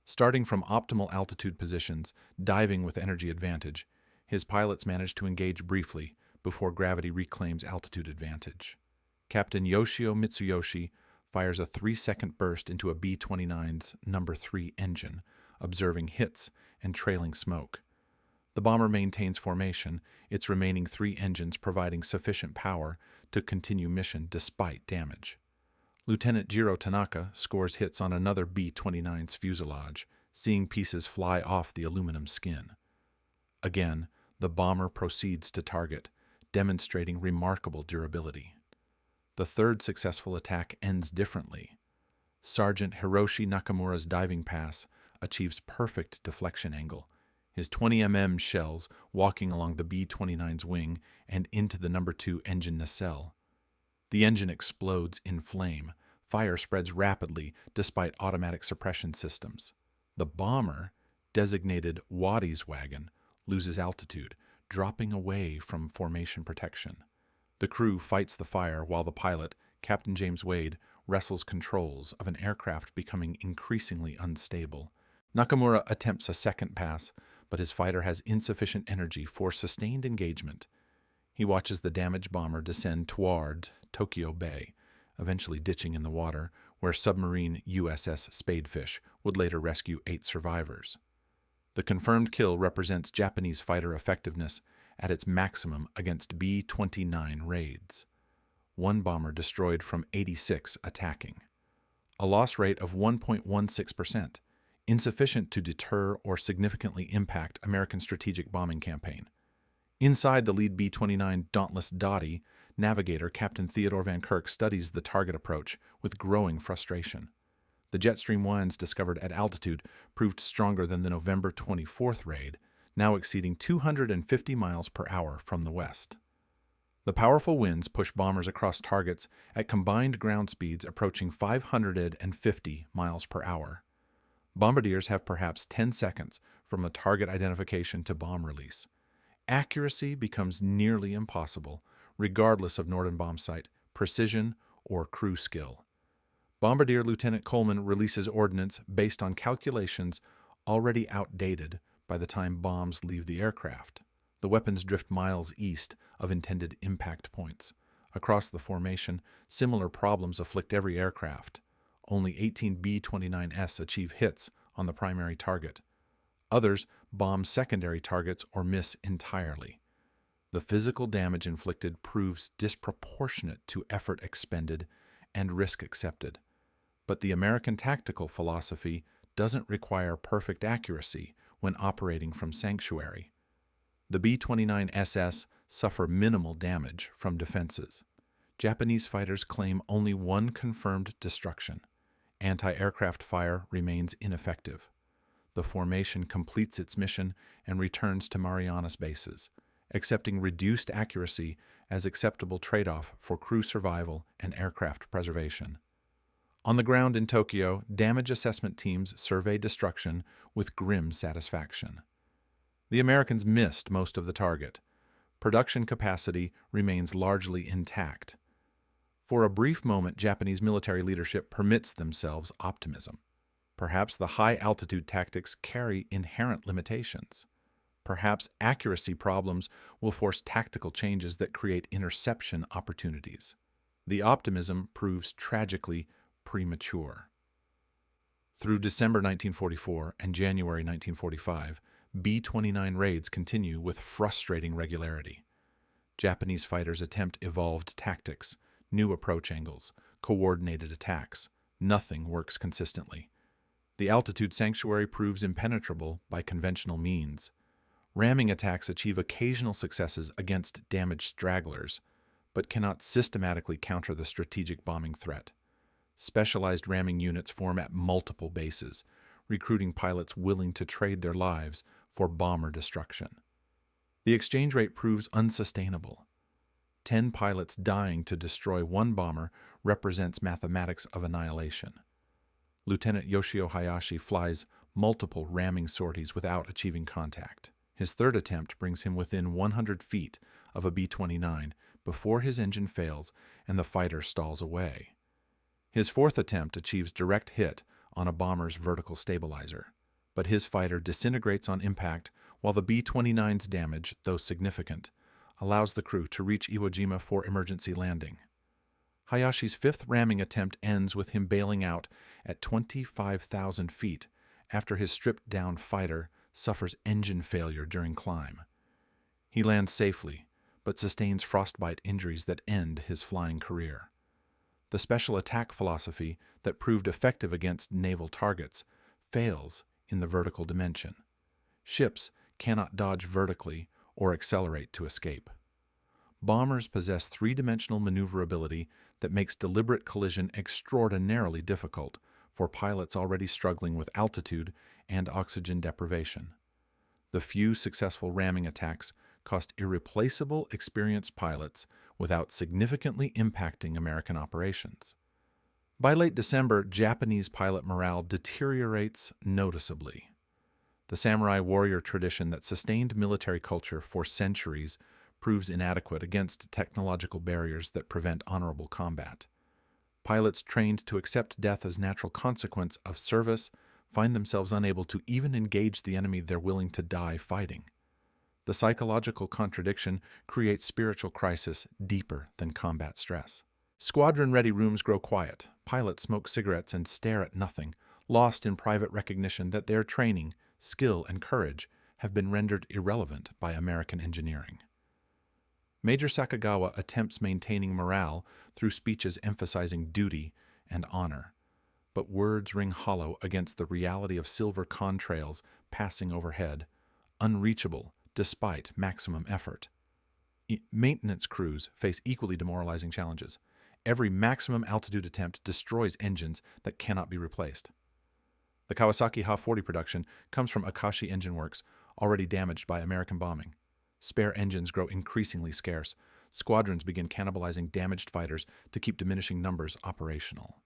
[SPEAKER 1] Starting from optimal altitude positions, diving with energy advantage, his pilots manage to engage briefly before gravity reclaims altitude advantage. Captain Yoshio Mitsuyoshi fires a 3-second burst into a B-29's No. 3 engine, observing hits and trailing smoke. The bomber maintains formation, its remaining 3 engines providing sufficient power to continue mission despite damage. Lieutenant Jiro Tanaka scores hits on another B-29's fuselage, seeing pieces fly off the aluminum skin. Again, the bomber proceeds to target, demonstrating remarkable durability. The 3rd successful attack ends differently. Sergeant Hiroshi Nakamura's diving pass achieves perfect deflection angle, his 20 mm shells walking along the B-29's wing and into the No. 2 engine nacelle. The engine explodes in flame. Fire spreads rapidly despite automatic suppression systems. The bomber, designated Waddy's wagon, loses altitude, dropping away from formation protection. The crew fights the fire while the pilot, Captain James Wade, wrestles controls of an aircraft becoming increasingly unstable. Nakamura attempts a second pass, but his fighter has insufficient energy for sustained engagement. He watches the damaged bomber descend toward Tokyo Bay, eventually ditching in the water, where submarine USS Spadefish would later rescue 8 survivors. The confirmed kill represents Japanese fighter effectiveness at its maximum against B-29 raids. 1 bomber destroyed from 86 attacking. A loss rate of 1.16%, insufficient to deter or significantly impact American strategic bombing campaign. Inside the lead B-29 Dauntless Dottie, navigator Captain Theodore Van Kirk studies the target approach with growing frustration. The jet stream winds discovered at altitude proved stronger than the November 24th raid, now exceeding 250 miles per hour from the west. The powerful winds push bombers across targets at combined ground speeds approaching 550 miles per hour. Bombardiers have perhaps 10 seconds from a target identification to bomb release. Accuracy becomes nearly impossible, regardless of Norden bombsight, precision, or crew skill. Bombardier Lieutenant Coleman releases ordnance based on calculations already outdated by the time bombs leave the aircraft. The weapons drift miles east of intended impact points. Across the formation, similar problems afflict every aircraft. Only 18 B-29S achieve hits on the primary target. Others bomb secondary targets or miss entirely. The physical damage inflicted proves disproportionate to effort expended and risk accepted. But the American tactical philosophy doesn't require perfect accuracy when operating from sanctuary. The B-29SS suffer minimal damage from defenses. Japanese fighters claim only one confirmed destruction. Anti-aircraft fire remains ineffective. The formation completes its mission and returns to Marianas bases, accepting reduced accuracy as acceptable trade-off for crew survival and aircraft preservation. On the ground in Tokyo, damage assessment teams survey destruction with grim satisfaction. The Americans missed most of the target. Production capacity remains largely intact. For a brief moment, Japanese military leadership permits themselves optimism. Perhaps the high-altitude tactics carry inherent limitations. Perhaps accuracy problems will force tactical changes that create interception opportunities. The optimism proves tragically premature. Through December 1944 and January 1945, B-29 raids continue with frustrating regularity. Japanese fighters attempt evolved tactics, new approach angles, coordinated attacks. Nothing works consistently. The altitude sanctuary proves impenetrable by conventional means. Ramming attacks achieve occasional successes against damaged stragglers, but cannot systematically counter the strategic bombing threat. Specialized ramming units form at multiple bases, recruiting pilots willing to trade their lives for bomber destruction. The exchange rate proves unsustainable. 10 pilots dying to destroy one bomber represents mathematics of annihilation. Lieutenant Yoshio Hayashi flies multiple ramming sorties without achieving contact. His third attempt brings him within 100 feet of a B-29 before his engine fails and the fighter stalls away. His fourth attempt achieves direct hit on a bomber's vertical stabilizer, but his fighter disintegrates on impact while the B-29's damage, though significant, allows the crew to reach Iwo Jima for emergency landing. Hayashi's fifth ramming attempt ends with him bailing out at 25,000 feet after his stripped-down fighter suffers engine failure during climb. He lands safely, but sustains frostbite injuries that end his flying career. The special attack philosophy that proved effective against naval targets fails in the vertical dimension. Ships cannot dodge vertically or accelerate to escape. Bombers possess three-dimensional maneuverability that makes deliberate collision extraordinarily difficult for pilots already struggling with altitude and oxygen deprivation. The few successful ramming attacks cost irreplaceable experienced pilots without significantly impacting American operations. By late December, Japanese pilot morale deteriorates noticeably. The samurai warrior tradition that sustained military culture for centuries proves inadequate against technological barriers that prevent honorable combat. Pilots trained to accept death as natural consequence of service find themselves unable to even engage the enemy they're willing to die fighting. The psychological contradiction creates spiritual crisis deeper than combat stress. Squadron-ready rooms grow quiet. Pilots smoke cigarettes and stare at nothing, lost in private recognition that their training, skill, and courage have been rendered irrelevant by American engineering. Major Sakagawa attempts maintaining morale through speeches emphasizing duty and honor, but words ring hollow against the reality of silver contrails passing overhead, unreachable despite maximum effort. Maintenance crews face equally demoralizing challenges. Every maximum altitude attempt destroys engines that cannot be replaced. The Kawasaki Ha-40 production comes from Akashi Engine Works, already damaged by American bombing. Spare engines grow increasingly scarce. Squadrons begin cannibalizing damaged fighters to keep diminishing numbers operational.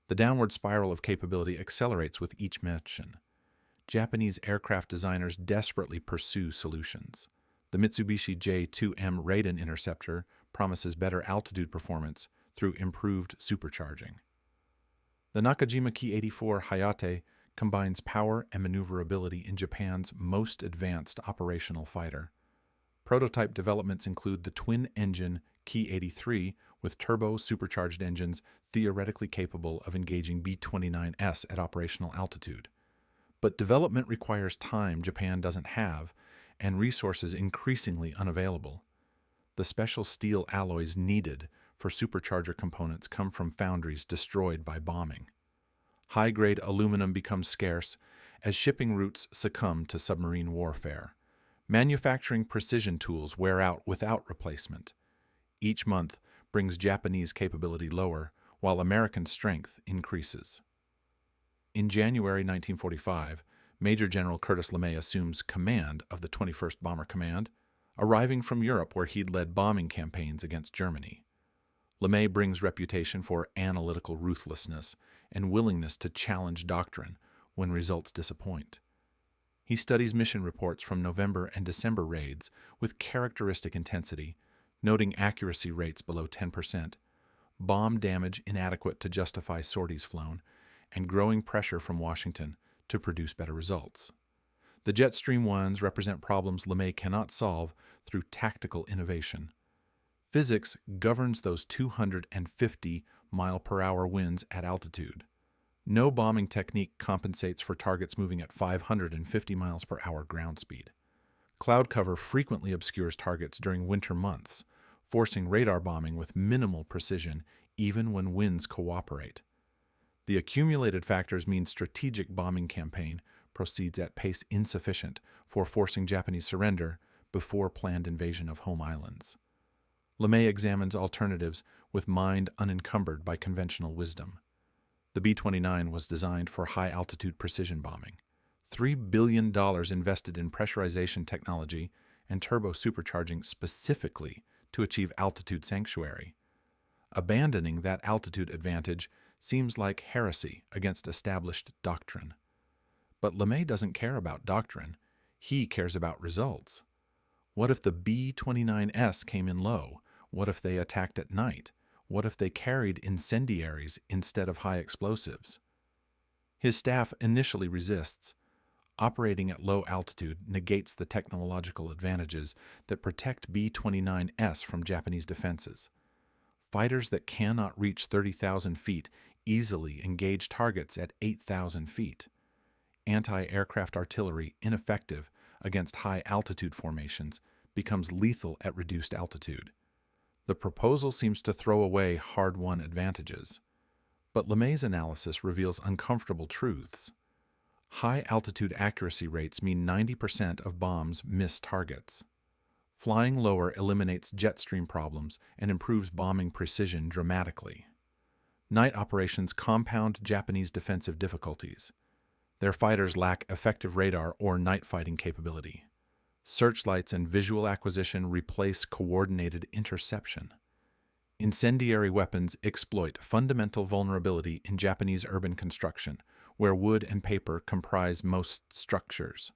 [SPEAKER 1] The downward spiral of capability accelerates with each mission. Japanese aircraft designers desperately pursue solutions. The Mitsubishi J-2M Raiden interceptor promises better altitude performance through improved supercharging. The Nakajima Ki-84 Hayate combines power and maneuverability in Japan's most advanced operational fighter. Prototype developments include the twin-engine Ki-83 with turbo-supercharged engines theoretically capable of engaging B-29S at operational altitude. But development requires time Japan doesn't have and resources increasingly unavailable. The special steel alloys needed for supercharger components come from foundries destroyed by bombing. High-grade aluminum becomes scarce as shipping routes succumb to submarine warfare. Manufacturing precision tools wear out without replacement. Each month, brings Japanese capability lower, while American strength increases. In January 1945, Major General Curtis LeMay assumes command of the 21st Bomber Command, arriving from Europe where he'd led bombing campaigns against Germany. LeMay brings reputation for analytical ruthlessness and willingness to challenge doctrine when results disappoint. He studies mission reports from November and December raids with characteristic intensity, noting accuracy rates below 10%, bomb damage inadequate to justify sorties flown, and growing pressure from Washington to produce better results. The Jetstream 1s represent problems LeMay cannot solve through tactical innovation. Physics governs those 250-mile-per-hour winds at altitude. No bombing technique compensates for targets moving at 550 miles per hour ground speed. Cloud cover frequently obscures targets during winter months, forcing radar bombing with minimal precision even when winds cooperate. The accumulated factors mean strategic bombing campaign proceeds at pace insufficient for forcing Japanese surrender before planned invasion of home islands. LeMay examines alternatives with mind unencumbered by conventional wisdom. The B-29 was designed for high-altitude precision bombing. $3 billion invested in pressurization technology and turbo supercharging specifically to achieve altitude sanctuary. Abandoning that altitude advantage seems like heresy against established doctrine. But LeMay doesn't care about doctrine. He cares about results. What if the B-29S came in low? What if they attacked at night? What if they carried incendiaries instead of high explosives? His staff initially resists. Operating at low altitude negates the technological advantages that protect B-29S from Japanese defenses. Fighters that cannot reach 30,000 feet easily engage targets at 8,000 feet. Anti-aircraft artillery, ineffective against high-altitude formations, becomes lethal at reduced altitude. The proposal seems to throw away hard-won advantages. But LeMay's analysis reveals uncomfortable truths. High-altitude accuracy rates mean 90% of bombs miss targets. Flying lower eliminates jet stream problems and improves bombing precision dramatically. Night operations compound Japanese defensive difficulties. Their fighters lack effective radar or night fighting capability. Searchlights and visual acquisition replace coordinated interception. Incendiary weapons exploit fundamental vulnerability in Japanese urban construction, where wood and paper comprise most structures.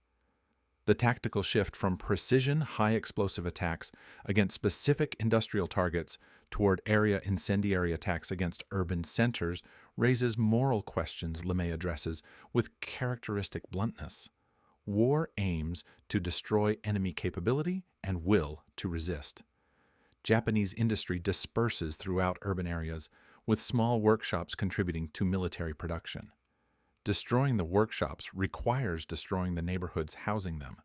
[SPEAKER 1] The tactical shift from precision high-explosive attacks against specific industrial targets toward area incendiary attacks against urban centers raises moral questions LeMay addresses with characteristic bluntness. War aims to destroy enemy capability and will to resist. Japanese industry disperses throughout urban areas, with small workshops contributing to military production. Destroying the workshops requires destroying the neighborhoods housing them.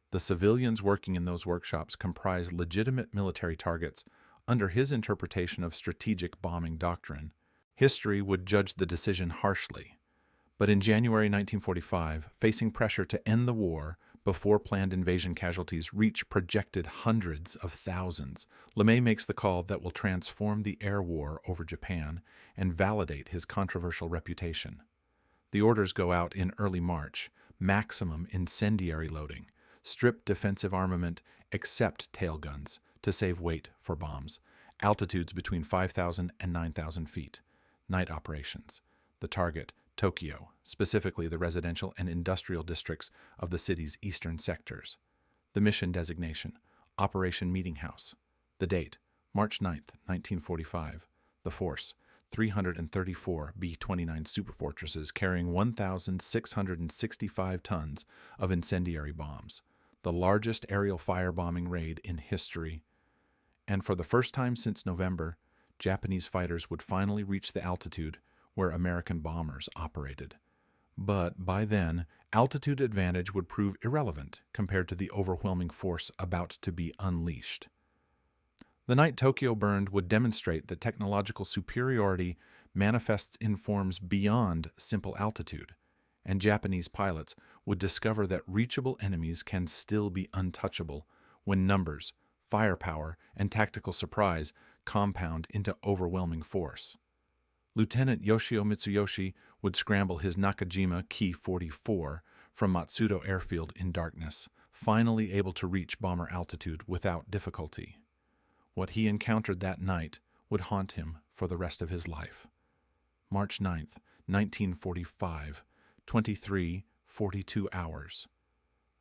[SPEAKER 1] The civilians working in those workshops comprise legitimate military targets under his interpretation of strategic bombing doctrine. History would judge the decision harshly. But in January 1945, facing pressure to end the war before planned invasion casualties reach projected hundreds of thousands, LeMay makes the call that will transform the air war over Japan and validate his controversial reputation. The orders go out in early March: maximum incendiary loading, strip defensive armament except tail guns to save weight for bombs, altitudes between 5,000 and 9,000 feet, night operations. The target, Tokyo, specifically the residential and industrial districts of the city's eastern sectors. The mission designation, Operation Meeting House. The date, March 9th, 1945. The force, 334 B-29 Superfortresses carrying 1,665 tons of incendiary bombs, the largest aerial firebombing raid in history. And for the first time since November, Japanese fighters would finally reach the altitude where American bombers operated. But by then, altitude advantage would prove irrelevant compared to the overwhelming force about to be unleashed. The night Tokyo burned would demonstrate that technological superiority manifests in forms beyond simple altitude, and Japanese pilots would discover that reachable enemies can still be untouchable when numbers, firepower, and tactical surprise compound into overwhelming force. Lieutenant Yoshio Mitsuyoshi would scramble his Nakajima Ki-44 from Matsudo Airfield in darkness, finally able to reach bomber altitude without difficulty. What he encountered that night would haunt him for the rest of his life. March 9th, 1945, 23:42 hours.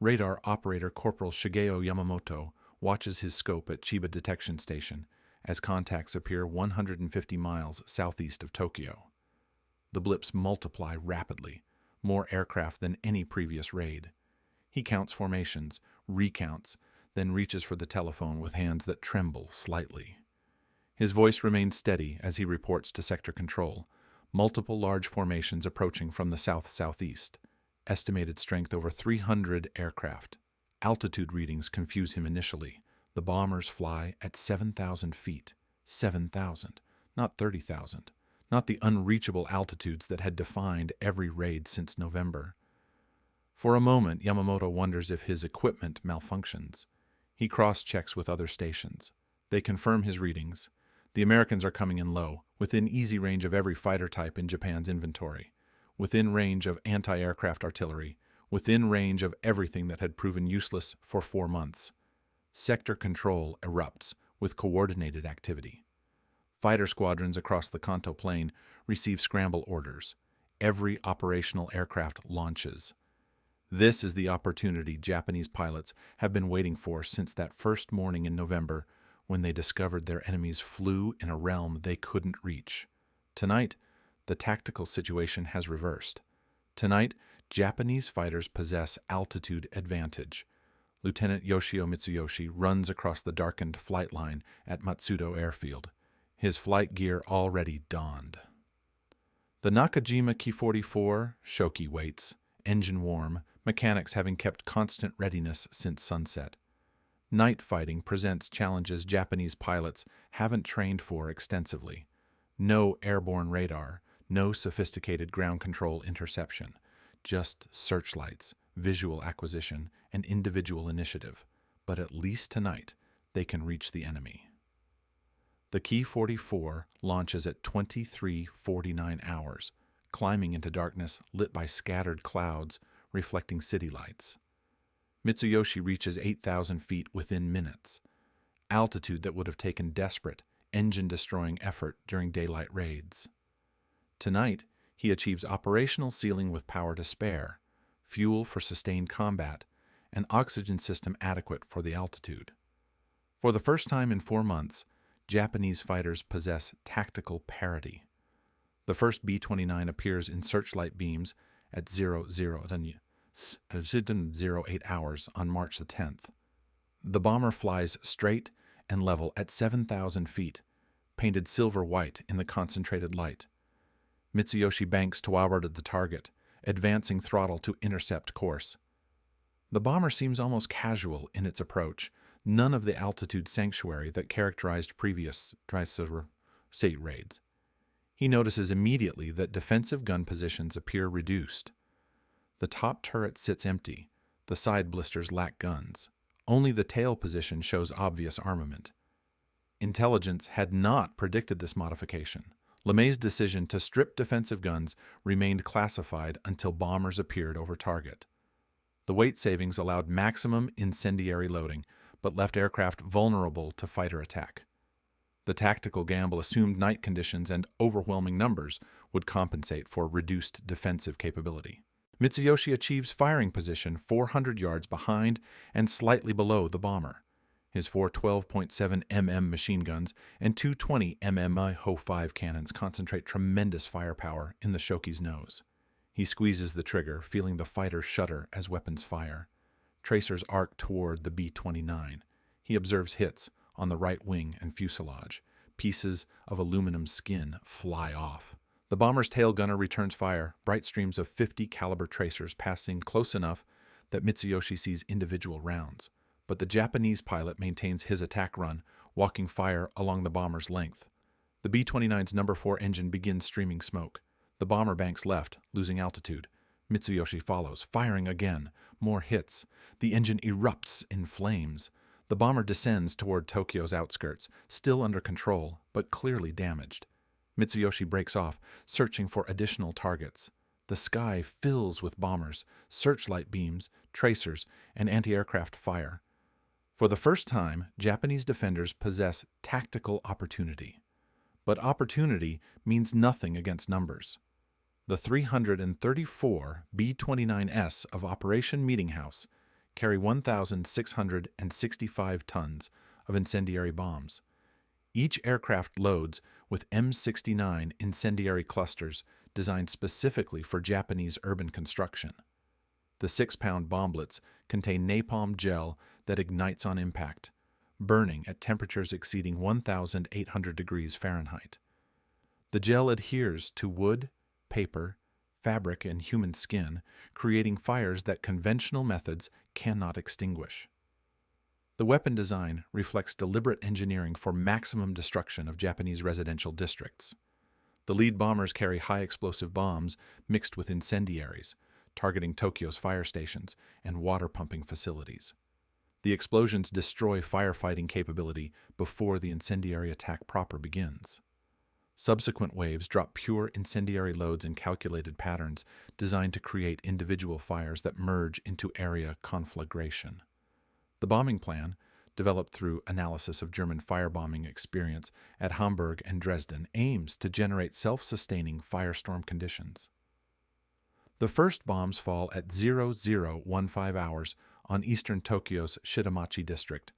[SPEAKER 1] Radar operator Corporal Shigeo Yamamoto watches his scope at Chiba Detection Station as contacts appear 150 miles southeast of Tokyo. The blips multiply rapidly, more aircraft than any previous raid. He counts formations, recounts, then reaches for the telephone with hands that tremble slightly. His voice remains steady as he reports to Sector Control. Multiple large formations approaching from the south-southeast. Estimated strength over 300 aircraft. Altitude readings confuse him initially. The bombers fly at 7,000 feet. 7,000, not 30,000. Not the unreachable altitudes that had defined every raid since November. For a moment, Yamamoto wonders if his equipment malfunctions. He cross-checks with other stations. They confirm his readings. The Americans are coming in low, within easy range of every fighter type in Japan's inventory, within range of anti-aircraft artillery, within range of everything that had proven useless for 4 months. Sector Control erupts with coordinated activity. Fighter squadrons across the Kanto Plain receive scramble orders. Every operational aircraft launches. This is the opportunity Japanese pilots have been waiting for since that first morning in November when they discovered their enemies flew in a realm they couldn't reach. Tonight, the tactical situation has reversed. Tonight, Japanese fighters possess altitude advantage. Lieutenant Yoshio Mitsuyoshi runs across the darkened flight line at Matsudo Airfield, his flight gear already donned. The Nakajima Ki-44, Shoki waits, engine warm, mechanics having kept constant readiness since sunset. Night fighting presents challenges Japanese pilots haven't trained for extensively. No airborne radar, no sophisticated ground control interception, just searchlights, visual acquisition, and individual initiative. But at least tonight, they can reach the enemy. The Ki-44 launches at 23:49 hours, climbing into darkness lit by scattered clouds reflecting city lights. Mitsuyoshi reaches 8,000 feet within minutes, altitude that would have taken desperate, engine-destroying effort during daylight raids. Tonight, he achieves operational ceiling with power to spare, fuel for sustained combat, and oxygen system adequate for the altitude. For the first time in 4 months, Japanese fighters possess tactical parity. The first B-29 appears in searchlight beams at 08 hours on March the 10th. The bomber flies straight and level at 7,000 feet, painted silver-white in the concentrated light. Mitsuyoshi banks toward the target, advancing throttle to intercept course. The bomber seems almost casual in its approach, none of the altitude sanctuary that characterized previous state raids. He notices immediately that defensive gun positions appear reduced. The top turret sits empty, the side blisters lack guns. Only the tail position shows obvious armament. Intelligence had not predicted this modification. LeMay's decision to strip defensive guns remained classified until bombers appeared over target. The weight savings allowed maximum incendiary loading, but left aircraft vulnerable to fighter attack. The tactical gamble assumed night conditions and overwhelming numbers would compensate for reduced defensive capability. Mitsuyoshi achieves firing position 400 yards behind and slightly below the bomber. His four 12.7 mm machine guns and two 20 mm Ho-5 cannons concentrate tremendous firepower in the Shoki's nose. He squeezes the trigger, feeling the fighter shudder as weapons fire. Tracers arc toward the B-29. He observes hits on the right wing and fuselage. Pieces of aluminum skin fly off. The bomber's tail gunner returns fire, bright streams of 50 caliber tracers passing close enough that Mitsuyoshi sees individual rounds. But the Japanese pilot maintains his attack run, walking fire along the bomber's length. The B-29's No. 4 engine begins streaming smoke. The bomber banks left, losing altitude. Mitsuyoshi follows, firing again. More hits. The engine erupts in flames. The bomber descends toward Tokyo's outskirts, still under control, but clearly damaged. Mitsuyoshi breaks off, searching for additional targets. The sky fills with bombers, searchlight beams, tracers, and anti-aircraft fire. For the first time, Japanese defenders possess tactical opportunity. But opportunity means nothing against numbers. The 334 B-29s of Operation Meeting House carry 1,665 tons of incendiary bombs. Each aircraft loads with M69 incendiary clusters designed specifically for Japanese urban construction. The 6-pound bomblets contain napalm gel that ignites on impact, burning at temperatures exceeding 1,800 degrees Fahrenheit. The gel adheres to wood, paper, fabric, and human skin, creating fires that conventional methods cannot extinguish. The weapon design reflects deliberate engineering for maximum destruction of Japanese residential districts. The lead bombers carry high-explosive bombs mixed with incendiaries, targeting Tokyo's fire stations and water-pumping facilities. The explosions destroy firefighting capability before the incendiary attack proper begins. Subsequent waves drop pure incendiary loads in calculated patterns designed to create individual fires that merge into area conflagration. The bombing plan, developed through analysis of German firebombing experience at Hamburg and Dresden, aims to generate self-sustaining firestorm conditions. The first bombs fall at 0015 hours on eastern Tokyo's Shitamachi district,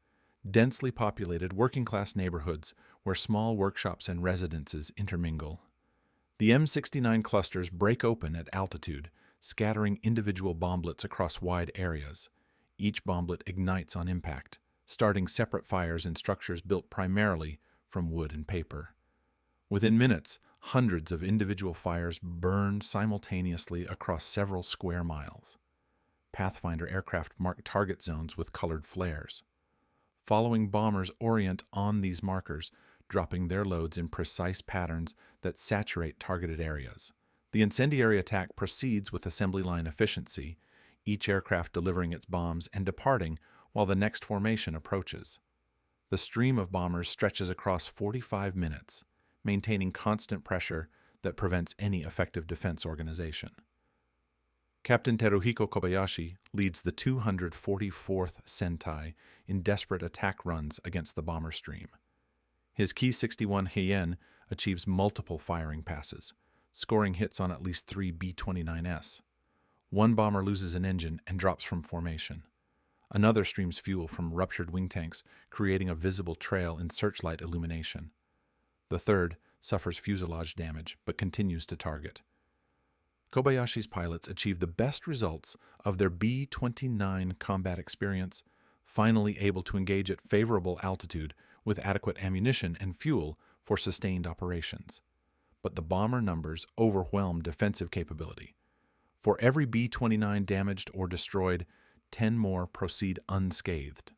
[SPEAKER 1] densely populated working-class neighborhoods where small workshops and residences intermingle. The M69 clusters break open at altitude, scattering individual bomblets across wide areas. Each bomblet ignites on impact, starting separate fires in structures built primarily from wood and paper. Within minutes, hundreds of individual fires burn simultaneously across several square miles. Pathfinder aircraft mark target zones with colored flares. Following bombers orient on these markers, dropping their loads in precise patterns that saturate targeted areas. The incendiary attack proceeds with assembly line efficiency, each aircraft delivering its bombs and departing while the next formation approaches. The stream of bombers stretches across 45 minutes, maintaining constant pressure that prevents any effective defense organization. Captain Teruhiko Kobayashi leads the 244th Sentai in desperate attack runs against the bomber stream. His Ki-61 Heian achieves multiple firing passes, scoring hits on at least 3 B-29s. One bomber loses an engine and drops from formation. Another streams fuel from ruptured wing tanks, creating a visible trail in searchlight illumination. The third suffers fuselage damage but continues to target. Kobayashi's pilots achieve the best results of their B-29 combat experience, finally able to engage at favorable altitude with adequate ammunition and fuel for sustained operations. But the bomber numbers overwhelm defensive capability. For every B-29 damaged or destroyed, 10 more proceed unscathed.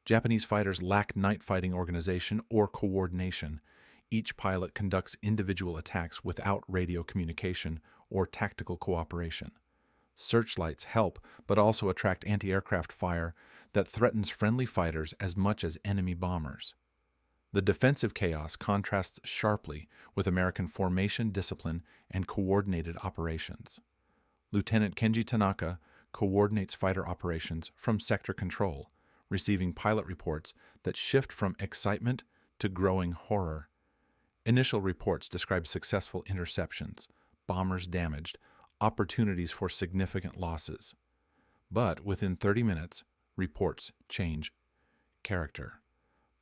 [SPEAKER 1] Japanese fighters lack night fighting organization or coordination. Each pilot conducts individual attacks without radio communication or tactical cooperation. Searchlights help, but also attract anti-aircraft fire that threatens friendly fighters as much as enemy bombers. The defensive chaos contrasts sharply with American formation discipline and coordinated operations. Lieutenant Kenji Tanaka coordinates fighter operations from sector control, receiving pilot reports that shift from excitement to growing horror. Initial reports describe successful interceptions, bombers damaged, opportunities for significant losses. But within 30 minutes, reports change character.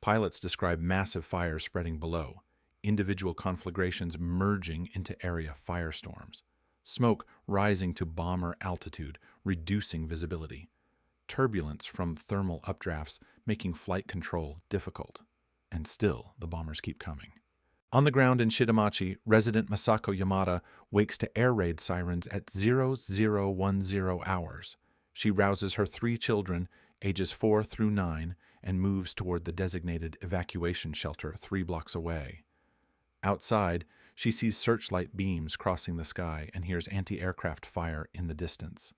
[SPEAKER 1] Pilots describe massive fires spreading below, individual conflagrations merging into area firestorms, smoke rising to bomber altitude, reducing visibility, turbulence from thermal updrafts making flight control difficult. And still, the bombers keep coming. On the ground in Shitamachi, resident Masako Yamada wakes to air raid sirens at 0010 hours. She rouses her 3 children, ages 4 through 9, and moves toward the designated evacuation shelter 3 blocks away. Outside, she sees searchlight beams crossing the sky and hears anti-aircraft fire in the distance.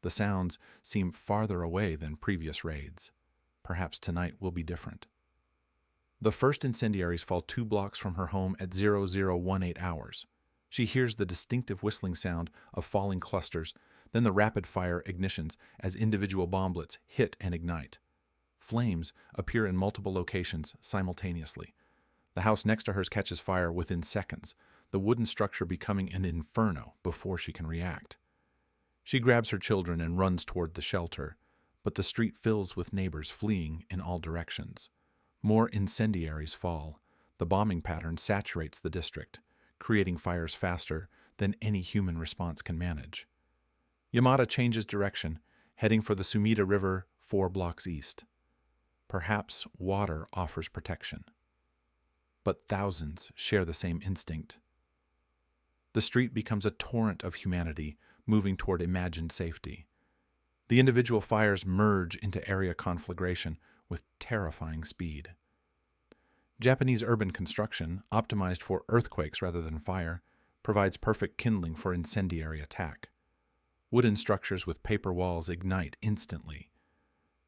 [SPEAKER 1] The sounds seem farther away than previous raids. Perhaps tonight will be different. The first incendiaries fall 2 blocks from her home at 0018 hours. She hears the distinctive whistling sound of falling clusters, then the rapid-fire ignitions as individual bomblets hit and ignite. Flames appear in multiple locations simultaneously. The house next to hers catches fire within seconds, the wooden structure becoming an inferno before she can react. She grabs her children and runs toward the shelter, but the street fills with neighbors fleeing in all directions. More incendiaries fall. The bombing pattern saturates the district, creating fires faster than any human response can manage. Yamada changes direction, heading for the Sumida River 4 blocks east. Perhaps water offers protection. But thousands share the same instinct. The street becomes a torrent of humanity moving toward imagined safety. The individual fires merge into area conflagration with terrifying speed. Japanese urban construction, optimized for earthquakes rather than fire, provides perfect kindling for incendiary attack. Wooden structures with paper walls ignite instantly.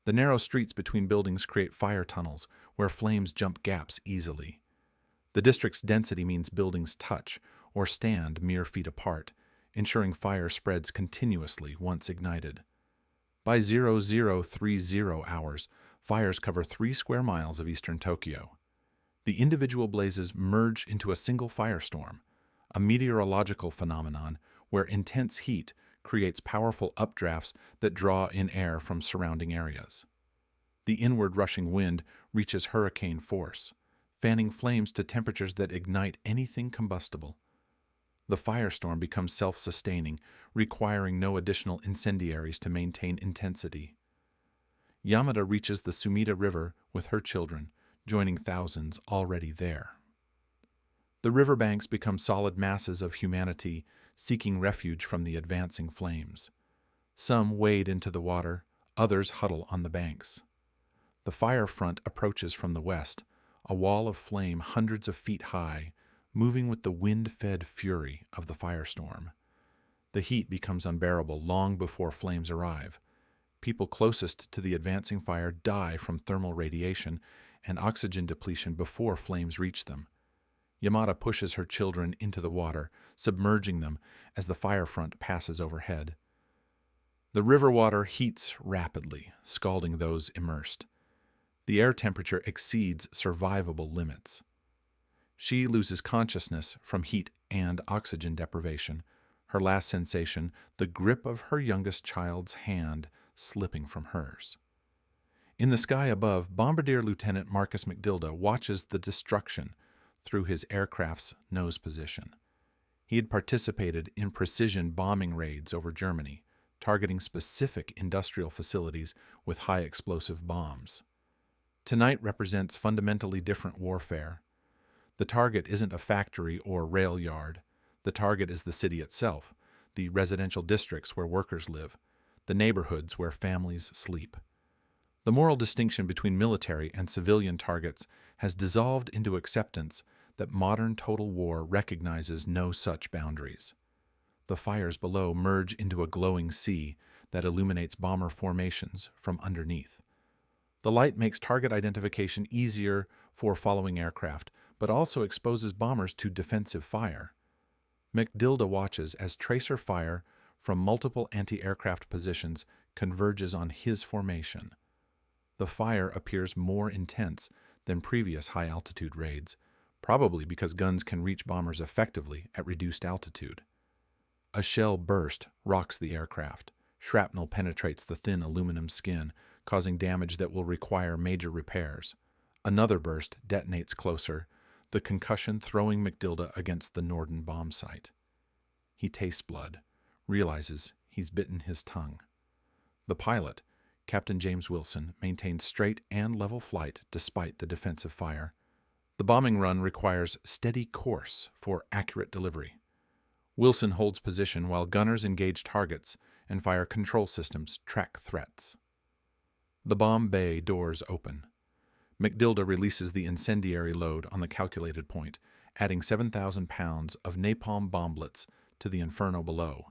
[SPEAKER 1] The narrow streets between buildings create fire tunnels where flames jump gaps easily. The district's density means buildings touch or stand mere feet apart, ensuring fire spreads continuously once ignited. By 0030 hours, fires cover 3 square miles of eastern Tokyo. The individual blazes merge into a single firestorm, a meteorological phenomenon where intense heat creates powerful updrafts that draw in air from surrounding areas. The inward rushing wind reaches hurricane force, fanning flames to temperatures that ignite anything combustible. The firestorm becomes self-sustaining, requiring no additional incendiaries to maintain intensity. Yamada reaches the Sumida River with her children, joining thousands already there. The riverbanks become solid masses of humanity seeking refuge from the advancing flames. Some wade into the water, others huddle on the banks. The fire front approaches from the west, a wall of flame hundreds of feet high, moving with the wind-fed fury of the firestorm. The heat becomes unbearable long before flames arrive. People closest to the advancing fire die from thermal radiation and oxygen depletion before flames reach them. Yamada pushes her children into the water, submerging them as the fire front passes overhead. The river water heats rapidly, scalding those immersed. The air temperature exceeds survivable limits. She loses consciousness from heat and oxygen deprivation, her last sensation the grip of her youngest child's hand slipping from hers. In the sky above, Bombardier Lieutenant Marcus McDilda watches the destruction through his aircraft's nose position. He had participated in precision bombing raids over Germany, targeting specific industrial facilities with high explosive bombs. Tonight represents fundamentally different warfare. The target isn't a factory or rail yard. The target is the city itself, the residential districts where workers live, the neighborhoods where families sleep. The moral distinction between military and civilian targets has dissolved into acceptance that modern total war recognizes no such boundaries. The fires below merge into a glowing sea that illuminates bomber formations from underneath. The light makes target identification easier for following aircraft, but also exposes bombers to defensive fire. McDilda watches as tracer fire from multiple anti-aircraft positions converges on his formation. The fire appears more intense than previous high-altitude raids, probably because guns can reach bombers effectively at reduced altitude. A shell burst rocks the aircraft. Shrapnel penetrates the thin aluminum skin, causing damage that will require major repairs. Another burst detonates closer, the concussion throwing McDilda against the Norden bomb site. He tastes blood, realizes he's bitten his tongue. The pilot, Captain James Wilson, maintained straight and level flight despite the defensive fire. The bombing run requires steady course for accurate delivery. Wilson holds position while gunners engage targets and fire control systems track threats. The bomb bay doors open. McDilda releases the incendiary load on the calculated point, adding 7,000 pounds of napalm bomblets to the inferno below.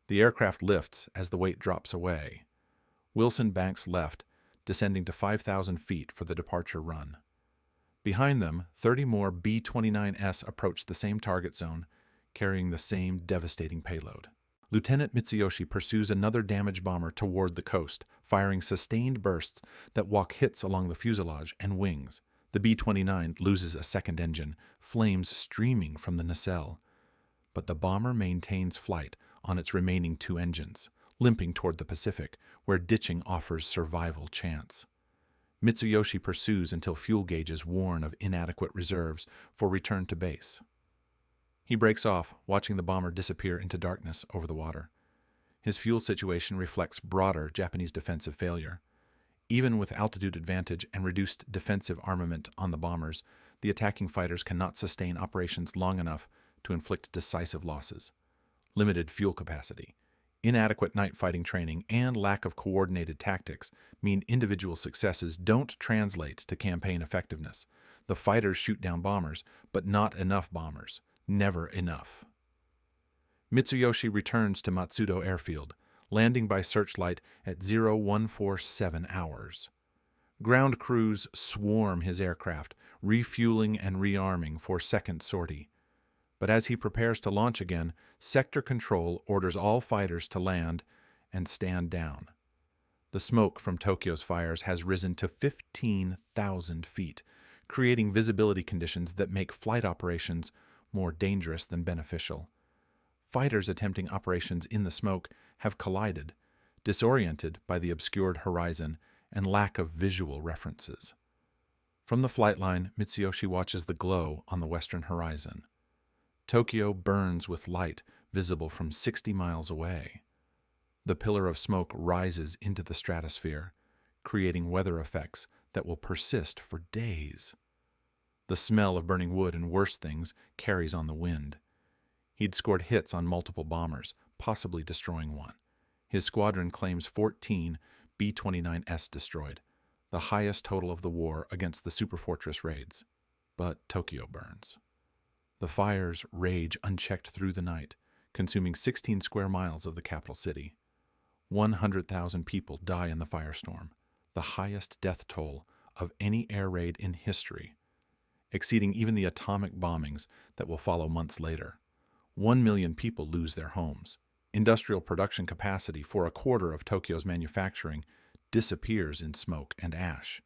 [SPEAKER 1] The aircraft lifts as the weight drops away. Wilson banks left, descending to 5,000 feet for the departure run. Behind them, 30 more B-29S approached the same target zone, carrying the same devastating payload. Lieutenant Mitsuyoshi pursues another damaged bomber toward the coast, firing sustained bursts that walk hits along the fuselage and wings. The B-29 loses a second engine, flames streaming from the nacelle. But the bomber maintains flight on its remaining 2 engines, limping toward the Pacific, where ditching offers survival chance. Mitsuyoshi pursues until fuel gauges warn of inadequate reserves for return to base. He breaks off, watching the bomber disappear into darkness over the water. His fuel situation reflects broader Japanese defensive failure. Even with altitude advantage and reduced defensive armament on the bombers, the attacking fighters cannot sustain operations long enough to inflict decisive losses. Limited fuel capacity, inadequate night fighting training, and lack of coordinated tactics mean individual successes don't translate to campaign effectiveness. The fighters shoot down bombers, but not enough bombers. Never enough. Mitsuyoshi returns to Matsudo Airfield, landing by searchlight at 0147 hours. Ground crews swarm his aircraft, refueling and rearming for second sortie. But as he prepares to launch again, Sector Control orders all fighters to land and stand down. The smoke from Tokyo's fires has risen to 15,000 feet, creating visibility conditions that make flight operations more dangerous than beneficial. Fighters attempting operations in the smoke have collided, disoriented by the obscured horizon and lack of visual references. From the flight line, Mitsuyoshi watches the glow on the western horizon. Tokyo burns with light visible from 60 miles away. The pillar of smoke rises into the stratosphere, creating weather effects that will persist for days. The smell of burning wood and worse things carries on the wind. He'd scored hits on multiple bombers, possibly destroying one. His squadron claims 14 B-29S destroyed, the highest total of the war against the Superfortress raids. But Tokyo burns. The fires rage unchecked through the night, consuming 16 square miles of the capital city. 100,000 people die in the firestorm, the highest death toll of any air raid in history, exceeding even the atomic bombings that will follow months later. 1 million people lose their homes. Industrial production capacity for a quarter of Tokyo's manufacturing disappears in smoke and ash.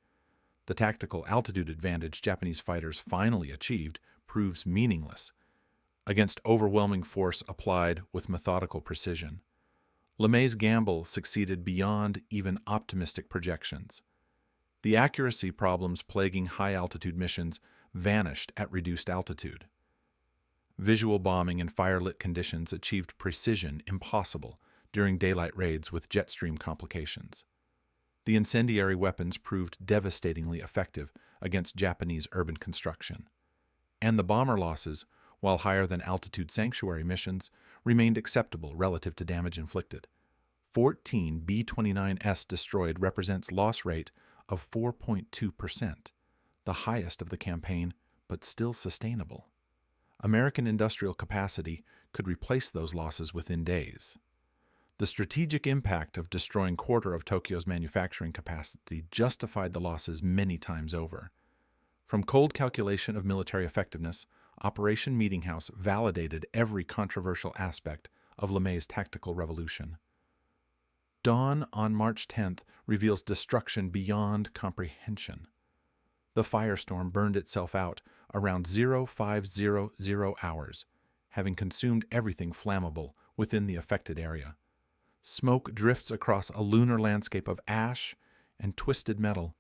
[SPEAKER 1] The tactical altitude advantage Japanese fighters finally achieved proves meaningless against overwhelming force applied with methodical precision. LeMay's gamble succeeded beyond even optimistic projections. The accuracy problems plaguing high-altitude missions vanished at reduced altitude. Visual bombing in fire-lit conditions achieved precision impossible during daylight raids with jet stream complications. The incendiary weapons proved devastatingly effective against Japanese urban construction. And the bomber losses, while higher than altitude sanctuary missions, remained acceptable relative to damage inflicted. 14 B-29S destroyed represents loss rate of 4.2%, the highest of the campaign, but still sustainable. American industrial capacity could replace those losses within days. The strategic impact of destroying quarter of Tokyo's manufacturing capacity justified the losses many times over. From cold calculation of military effectiveness, Operation Meeting House validated every controversial aspect of LeMay's tactical revolution. Dawn on March 10th reveals destruction beyond comprehension. The firestorm burned itself out around 0500 hours, having consumed everything flammable within the affected area. Smoke drifts across a lunar landscape of ash and twisted metal.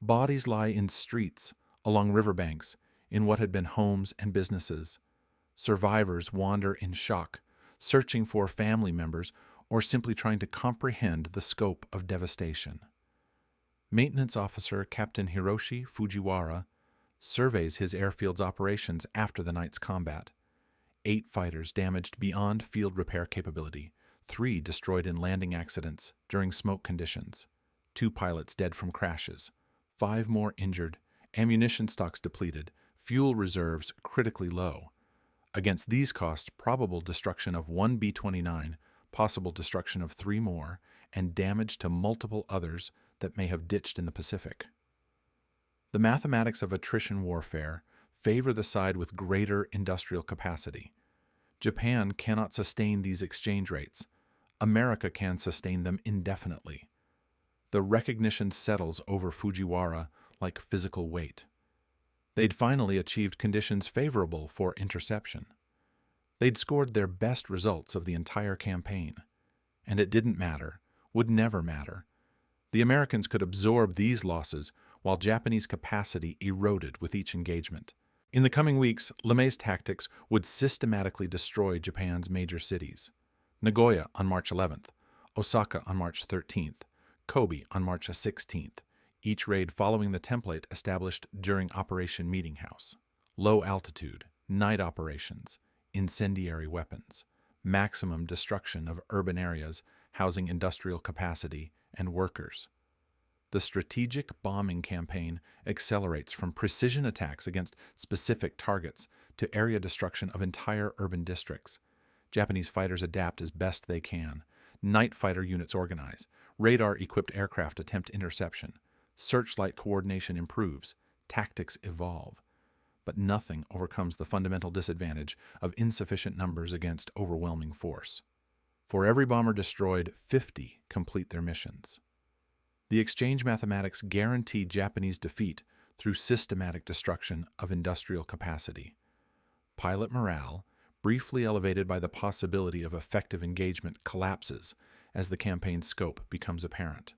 [SPEAKER 1] Bodies lie in streets, along riverbanks, in what had been homes and businesses. Survivors wander in shock, searching for family members or simply trying to comprehend the scope of devastation. Maintenance Officer Captain Hiroshi Fujiwara surveys his airfield's operations after the night's combat. 8 fighters damaged beyond field repair capability, 3 destroyed in landing accidents during smoke conditions, 2 pilots dead from crashes, 5 more injured, ammunition stocks depleted, fuel reserves critically low. Against these costs, probable destruction of 1 B-29, possible destruction of 3 more, and damage to multiple others, that may have ditched in the Pacific. The mathematics of attrition warfare favor the side with greater industrial capacity. Japan cannot sustain these exchange rates. America can sustain them indefinitely. The recognition settles over Fujiwara like physical weight. They'd finally achieved conditions favorable for interception. They'd scored their best results of the entire campaign. And it didn't matter, would never matter. The Americans could absorb these losses while Japanese capacity eroded with each engagement. In the coming weeks, LeMay's tactics would systematically destroy Japan's major cities. Nagoya on March 11th, Osaka on March 13th, Kobe on March 16th, each raid following the template established during Operation Meeting House. Low altitude, night operations, incendiary weapons, maximum destruction of urban areas housing industrial capacity and workers. The strategic bombing campaign accelerates from precision attacks against specific targets to area destruction of entire urban districts. Japanese fighters adapt as best they can. Night fighter units organize. Radar-equipped aircraft attempt interception. Searchlight coordination improves. Tactics evolve. But nothing overcomes the fundamental disadvantage of insufficient numbers against overwhelming force. For every bomber destroyed, 50 complete their missions. The exchange mathematics guarantee Japanese defeat through systematic destruction of industrial capacity. Pilot morale, briefly elevated by the possibility of effective engagement, collapses as the campaign's scope becomes apparent.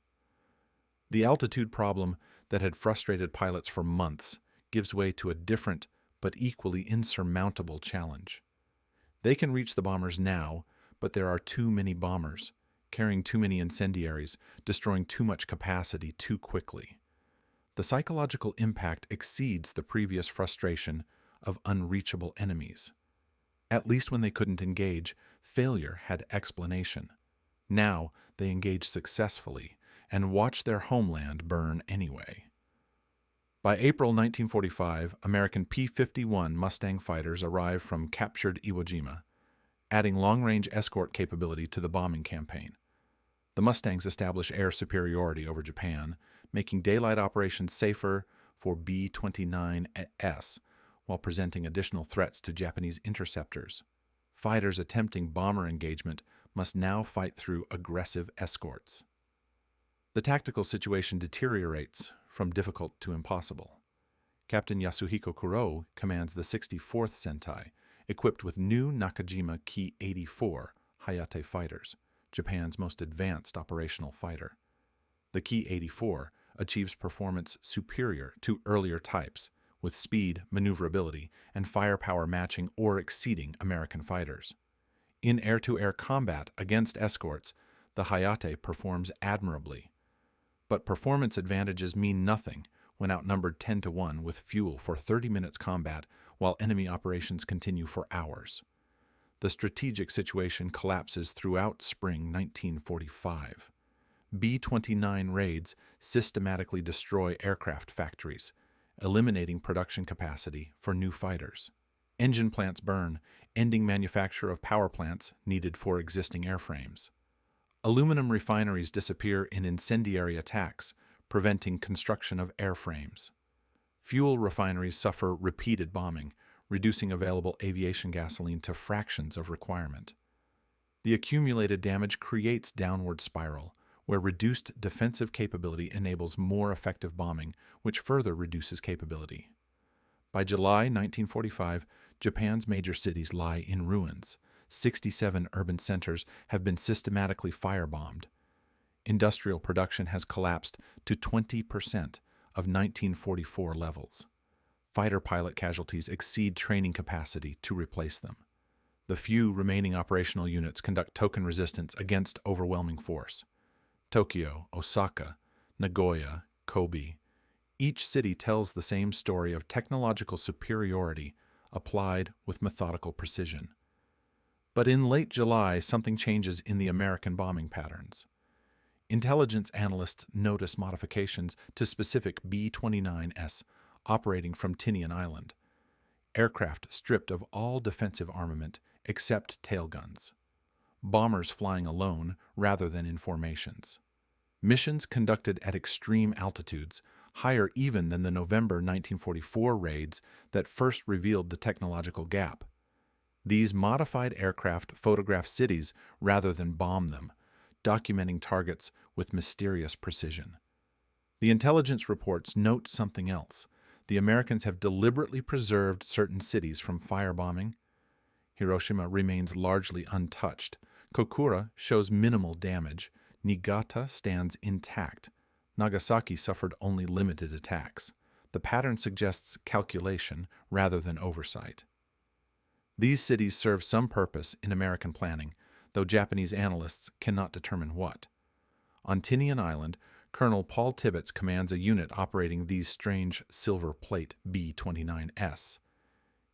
[SPEAKER 1] The altitude problem that had frustrated pilots for months gives way to a different but equally insurmountable challenge. They can reach the bombers now, but there are too many bombers, carrying too many incendiaries, destroying too much capacity too quickly. The psychological impact exceeds the previous frustration of unreachable enemies. At least when they couldn't engage, failure had explanation. Now they engage successfully and watch their homeland burn anyway. By April 1945, American P-51 Mustang fighters arrived from captured Iwo Jima, adding long-range escort capability to the bombing campaign. The Mustangs establish air superiority over Japan, making daylight operations safer for B-29S while presenting additional threats to Japanese interceptors. Fighters attempting bomber engagement must now fight through aggressive escorts. The tactical situation deteriorates from difficult to impossible. Captain Yasuhiko Kuro commands the 64th Sentai, equipped with new Nakajima Ki-84 Hayate fighters, Japan's most advanced operational fighter. The Ki-84 achieves performance superior to earlier types, with speed, maneuverability, and firepower matching or exceeding American fighters. In air-to-air combat against escorts, the Hayate performs admirably. But performance advantages mean nothing when outnumbered 10-1 with fuel for 30 minutes combat while enemy operations continue for hours. The strategic situation collapses throughout spring 1945. B-29 raids systematically destroy aircraft factories, eliminating production capacity for new fighters. Engine plants burn, ending manufacture of power plants needed for existing airframes. Aluminum refineries disappear in incendiary attacks, preventing construction of airframes. Fuel refineries suffer repeated bombing, reducing available aviation gasoline to fractions of requirement. The accumulated damage creates downward spiral, where reduced defensive capability enables more effective bombing, which further reduces capability. By July 1945, Japan's major cities lie in ruins. 67 urban centers have been systematically firebombed. Industrial production has collapsed to 20% of 1944 levels. Fighter pilot casualties exceed training capacity to replace them. The few remaining operational units conduct token resistance against overwhelming force. Tokyo, Osaka, Nagoya, Kobe. Each city tells the same story of technological superiority applied with methodical precision. But in late July, something changes in the American bombing patterns. Intelligence analysts notice modifications to specific B-29S operating from Tinian Island. Aircraft stripped of all defensive armament except tail guns. Bombers flying alone rather than in formations. Missions conducted at extreme altitudes, higher even than the November 1944 raids that first revealed the technological gap. These modified aircraft photograph cities rather than bomb them, documenting targets with mysterious precision. The intelligence reports note something else. The Americans have deliberately preserved certain cities from firebombing. Hiroshima remains largely untouched. Kokura shows minimal damage. Niigata stands intact. Nagasaki suffered only limited attacks. The pattern suggests calculation rather than oversight. These cities serve some purpose in American planning, though Japanese analysts cannot determine what. On Tinian Island, Colonel Paul Tibbets commands a unit operating these strange silver plate B-29s.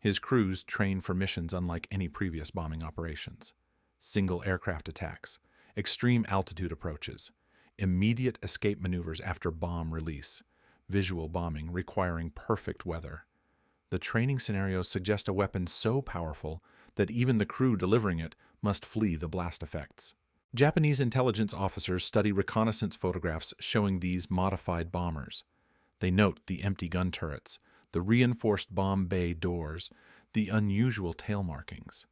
[SPEAKER 1] His crews train for missions unlike any previous bombing operations. Single aircraft attacks, extreme altitude approaches, immediate escape maneuvers after bomb release, visual bombing requiring perfect weather. The training scenarios suggest a weapon so powerful that even the crew delivering it must flee the blast effects. Japanese intelligence officers study reconnaissance photographs showing these modified bombers. They note the empty gun turrets, the reinforced bomb bay doors, the unusual tail markings.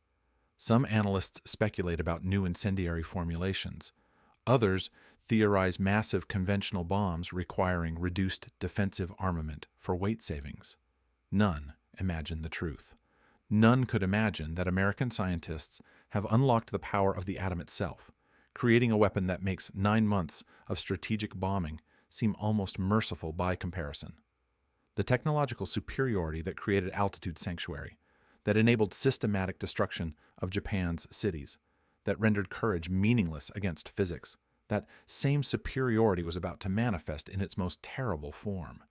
[SPEAKER 1] Some analysts speculate about new incendiary formulations. Others theorize massive conventional bombs requiring reduced defensive armament for weight savings. None imagine the truth. None could imagine that American scientists have unlocked the power of the atom itself, creating a weapon that makes 9 months of strategic bombing seem almost merciful by comparison. The technological superiority that created altitude sanctuary, that enabled systematic destruction of Japan's cities, that rendered courage meaningless against physics, that same superiority was about to manifest in its most terrible form.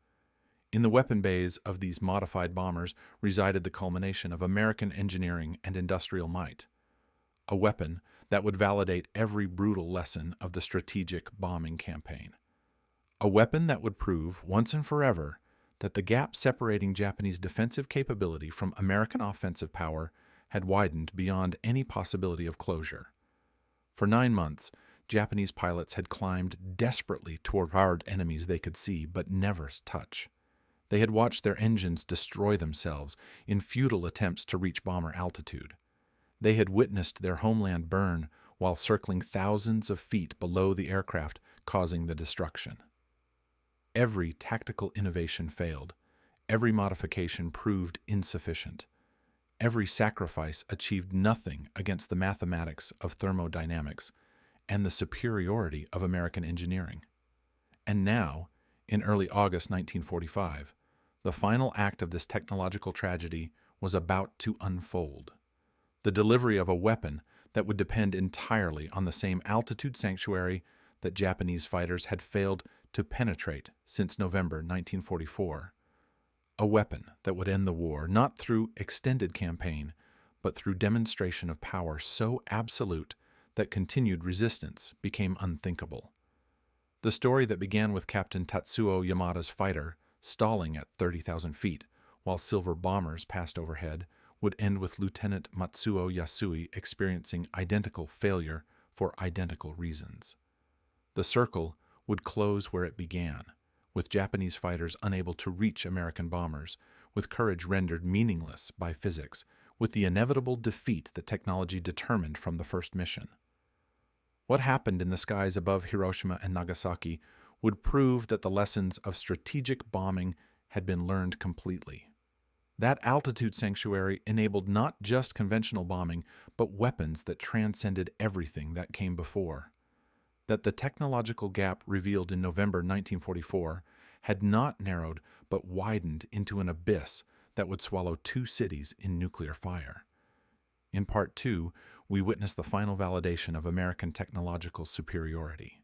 [SPEAKER 1] In the weapon bays of these modified bombers resided the culmination of American engineering and industrial might. A weapon that would validate every brutal lesson of the strategic bombing campaign. A weapon that would prove, once and forever, that the gap separating Japanese defensive capability from American offensive power had widened beyond any possibility of closure. For 9 months, Japanese pilots had climbed desperately toward enemies they could see but never touch. They had watched their engines destroy themselves in futile attempts to reach bomber altitude. They had witnessed their homeland burn while circling thousands of feet below the aircraft, causing the destruction. Every tactical innovation failed. Every modification proved insufficient. Every sacrifice achieved nothing against the mathematics of thermodynamics and the superiority of American engineering. And now, in early August 1945, the final act of this technological tragedy was about to unfold. The delivery of a weapon that would depend entirely on the same altitude sanctuary that Japanese fighters had failed to penetrate since November 1944. A weapon that would end the war not through extended campaign, but through demonstration of power so absolute that continued resistance became unthinkable. The story that began with Captain Tatsuo Yamada's fighter stalling at 30,000 feet while silver bombers passed overhead would end with Lieutenant Matsuo Yasui experiencing identical failure for identical reasons. The circle would close where it began, with Japanese fighters unable to reach American bombers, with courage rendered meaningless by physics, with the inevitable defeat that technology determined from the first mission. What happened in the skies above Hiroshima and Nagasaki would prove that the lessons of strategic bombing had been learned completely. That altitude sanctuary enabled not just conventional bombing, but weapons that transcended everything that came before. That the technological gap revealed in November 1944 had not narrowed but widened into an abyss that would swallow 2 cities in nuclear fire. In Part 2, we witness the final validation of American technological superiority.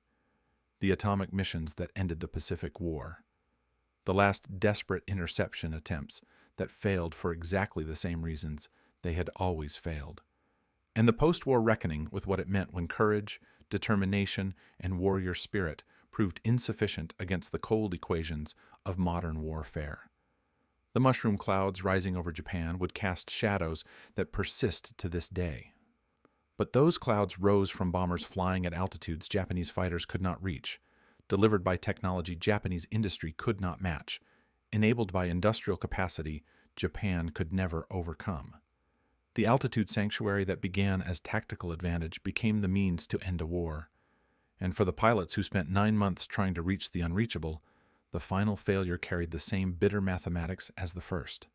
[SPEAKER 1] The atomic missions that ended the Pacific War. The last desperate interception attempts that failed for exactly the same reasons they had always failed. And the post-war reckoning with what it meant when courage, determination, and warrior spirit proved insufficient against the cold equations of modern warfare. The mushroom clouds rising over Japan would cast shadows that persist to this day. But those clouds rose from bombers flying at altitudes Japanese fighters could not reach, delivered by technology Japanese industry could not match, enabled by industrial capacity Japan could never overcome. The altitude sanctuary that began as tactical advantage became the means to end a war. And for the pilots who spent 9 months trying to reach the unreachable, the final failure carried the same bitter mathematics as the first.